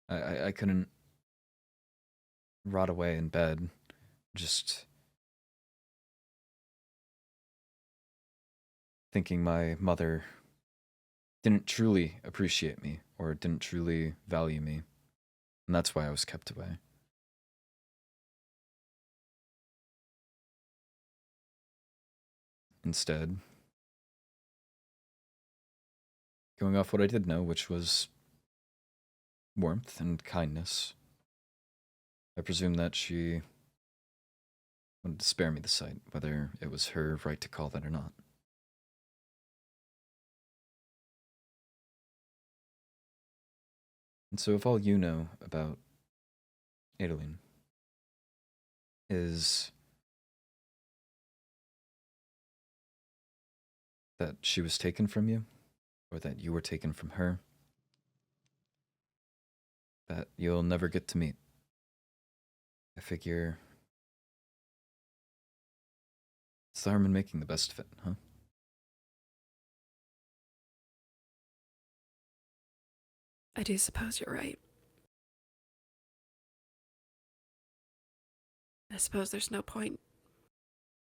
I couldn't rot away in bed, just thinking my mother didn't truly appreciate me or didn't truly value me And that's why I was kept away. Instead, going off what I did know, which was warmth and kindness, I presume that she wanted to spare me the sight, whether it was her right to call that or not. And so if all you know about Adeline is that she was taken from you, or that you were taken from her, that you'll never get to meet, I figure it's the harm in making the best of it, huh? I do suppose you're right. I suppose there's no point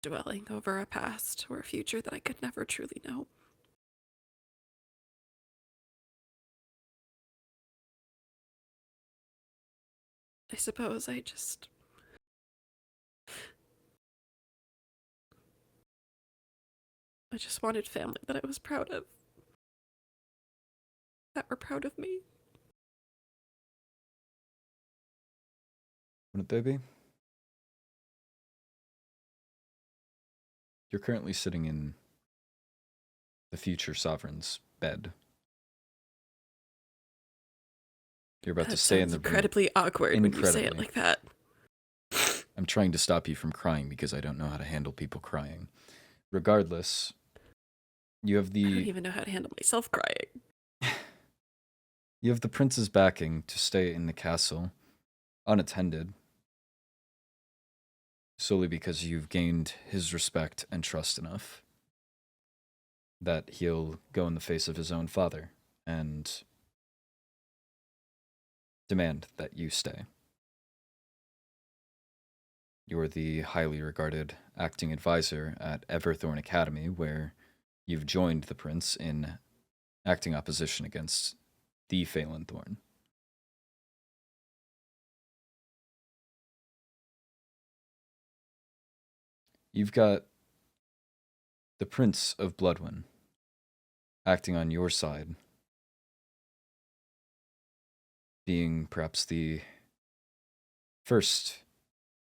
dwelling over a past or a future that I could never truly know. I suppose I just... wanted family that I was proud of. That were proud of me. Wouldn't they be? You're currently sitting in the future sovereign's bed. You're about to stay in the room. Incredibly awkward when you say it like that. I'm trying to stop you from crying because I don't know how to handle people crying. Regardless, you have I don't even know how to handle myself crying. You have the prince's backing to stay in the castle, unattended, solely because you've gained his respect and trust enough that he'll go in the face of his own father and demand that you stay. You're the highly regarded acting advisor at Everthorn Academy, where you've joined the prince in acting opposition against the Phelan Thorn. You've got the Prince of Bloodwyn acting on your side, being perhaps the first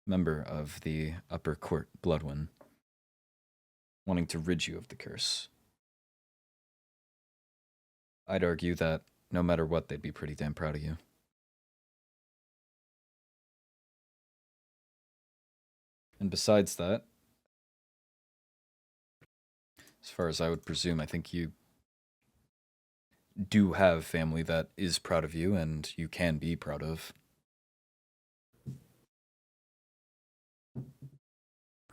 member of the upper court Bloodwyn, wanting to rid you of the curse. I'd argue that no matter what, they'd be pretty damn proud of you. And besides that, as far as I would presume, I think you do have family that is proud of you and you can be proud of.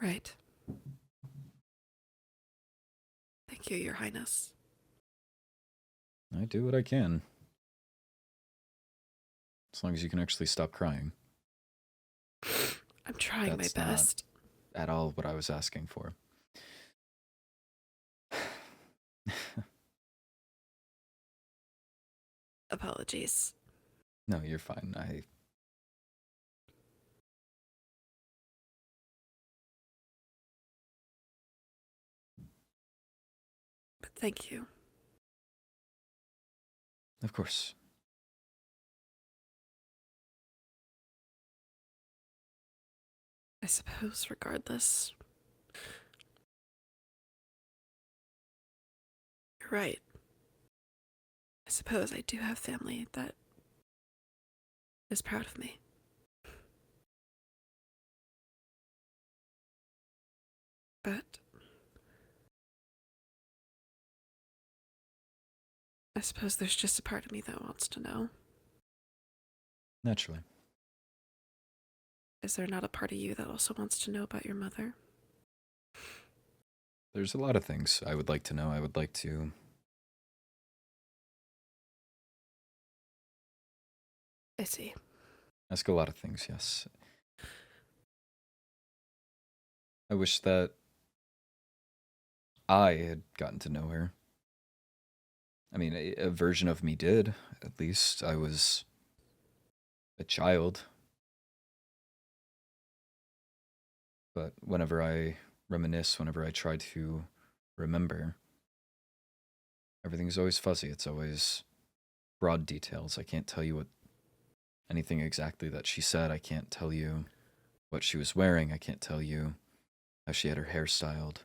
Right. Thank you, Your Highness. I do what I can. As long as you can actually stop crying. I'm trying my best. Not at all what I was asking for. Apologies. No, you're fine. But thank you. Of course. I suppose, regardless. You're right. I suppose I do have family that is proud of me. But I suppose there's just a part of me that wants to know. Naturally. Is there not a part of you that also wants to know about your mother? There's a lot of things I would like to know. I would like to... I see. Ask a lot of things, yes. I wish that I had gotten to know her. I mean, a version of me did, at least. I was a child. But whenever I reminisce, whenever I try to remember, everything's always fuzzy. It's always broad details. I can't tell you what anything exactly that she said. I can't tell you what she was wearing. I can't tell you how she had her hair styled.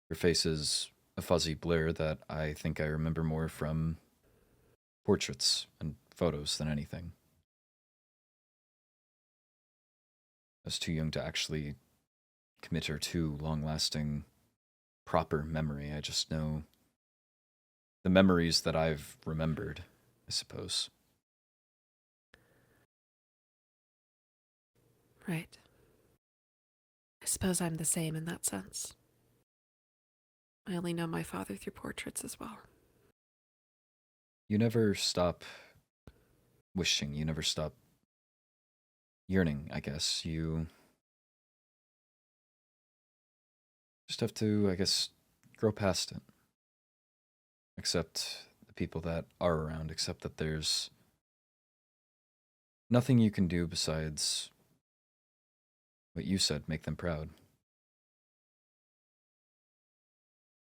Her face is a fuzzy blur that I think I remember more from portraits and photos than anything. I was too young to actually commit her to long-lasting, proper memory. I just know the memories that I've remembered, I suppose. Right. I suppose I'm the same in that sense. I only know my father through portraits as well. You never stop wishing. You never stop yearning, I guess. You just have to, I guess, grow past it. Accept the people that are around. Accept that there's nothing you can do besides what you said, make them proud.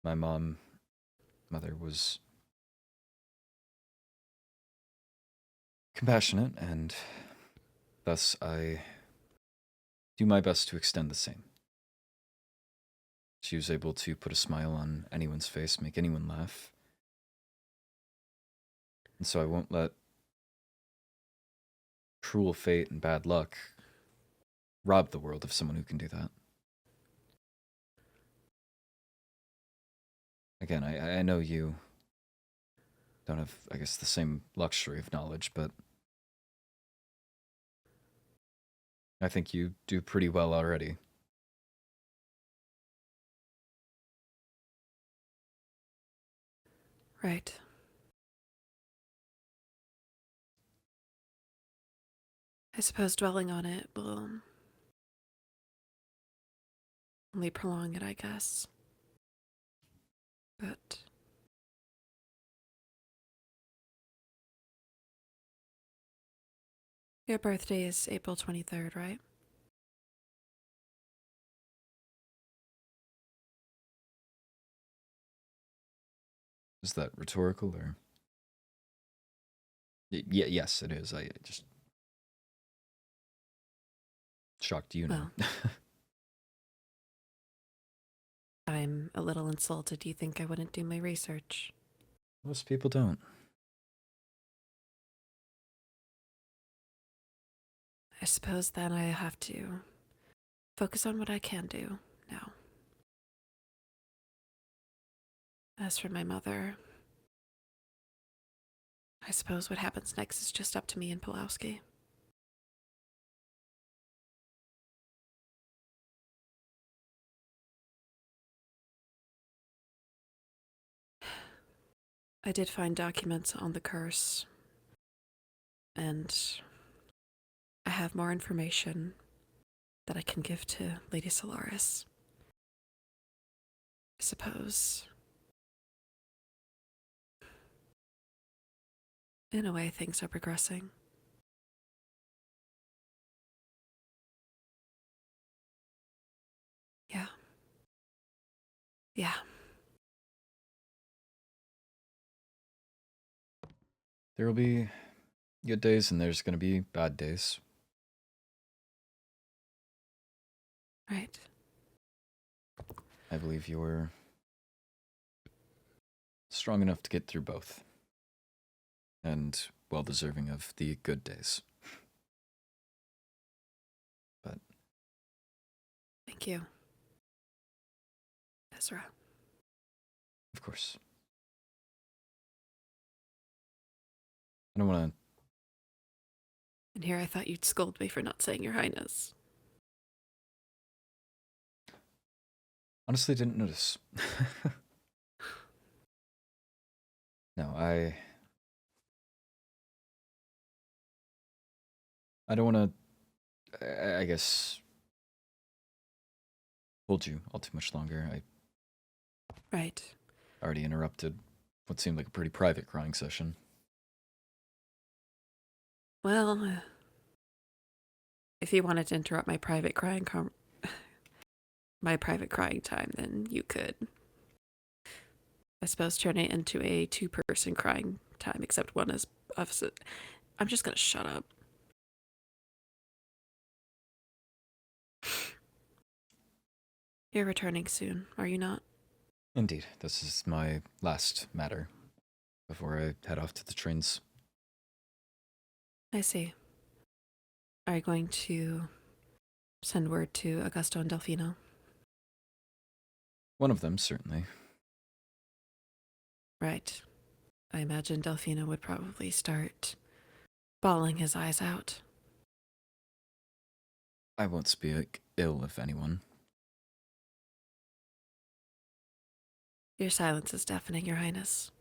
My mother was compassionate, and thus I do my best to extend the same. She was able to put a smile on anyone's face, make anyone laugh. And so I won't let cruel fate and bad luck rob the world of someone who can do that. Again, I know you don't have, I guess, the same luxury of knowledge, but I think you do pretty well already. Right. I suppose dwelling on it will only prolong it, I guess. But your birthday is April 23rd, right? Is that rhetorical, or? Yeah, yes, it is. I just shocked you know. Well. I'm a little insulted. Do you think I wouldn't do my research? Most people don't. I suppose then I have to focus on what I can do now. As for my mother, I suppose what happens next is just up to me and Pulowski. I did find documents on the curse, and I have more information that I can give to Lady Solaris. I suppose, in a way, things are progressing. Yeah. Yeah. There will be good days and there's going to be bad days. Right. I believe you're strong enough to get through both. And well deserving of the good days. But Thank you, Ezra. of course. I don't want to. And here I thought you'd scold me for not saying Your Highness. Honestly, didn't notice. No, I don't want to, I guess, hold you all too much longer. I Right. already interrupted what seemed like a pretty private crying session. Well, if you wanted to interrupt my private crying my private crying time, then you could. I suppose turn it into a two-person crying time, except one is opposite. I'm just gonna shut up. You're returning soon, are you not? Indeed, this is my last matter before I head off to the trains. I see. Are you going to send word to Augusto and Delfino? One of them, certainly. Right. I imagine Delfino would probably start bawling his eyes out. I won't speak ill of anyone. Your silence is deafening, Your Highness.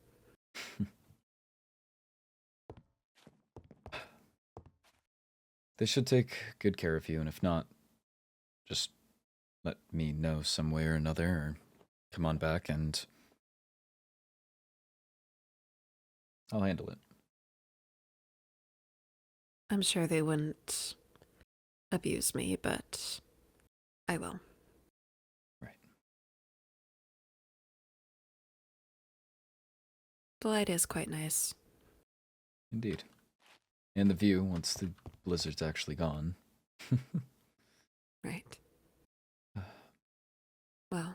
They should take good care of you, and if not, just let me know some way or another, or come on back and I'll handle it. I'm sure they wouldn't abuse me, but I will. Right. The light is quite nice. Indeed. And the view, once the blizzard's actually gone. Right. Well,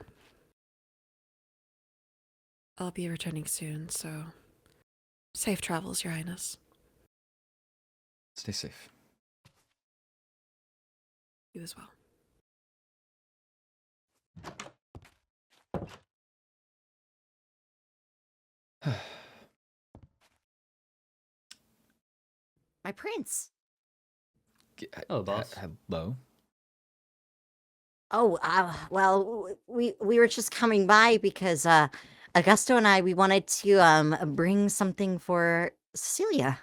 I'll be returning soon, so safe travels, Your Highness. Stay safe. You as well. My prince. Oh, boss. Hello? Oh, well, we were just coming by because Augusto and we wanted to bring something for Cecilia.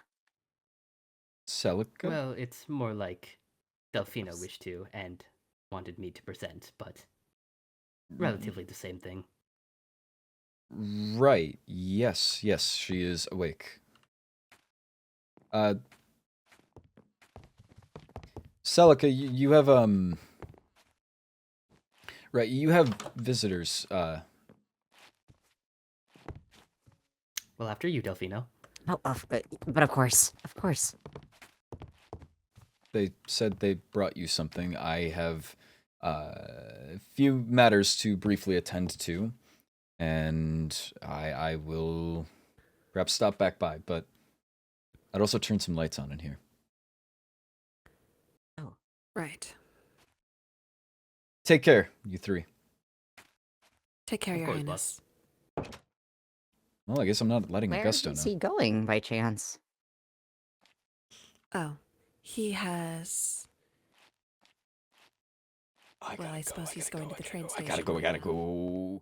Celica? Well, it's more like Delfino wished to and wanted me to present, but relatively the same thing. Right. Yes, she is awake. Celica, you have, right, you have visitors, Well, after you, Delfino. Oh, but of course. They said they brought you something. I have a few matters to briefly attend to, and I will perhaps stop back by, but I'd also turn some lights on in here. Oh. Right. Take care, you three. Take care, Of Your course, Highness. Well, I guess I'm not letting Where Augusto is know. he going by chance? Oh, he has... Well, I suppose he's going to the train station. I gotta go.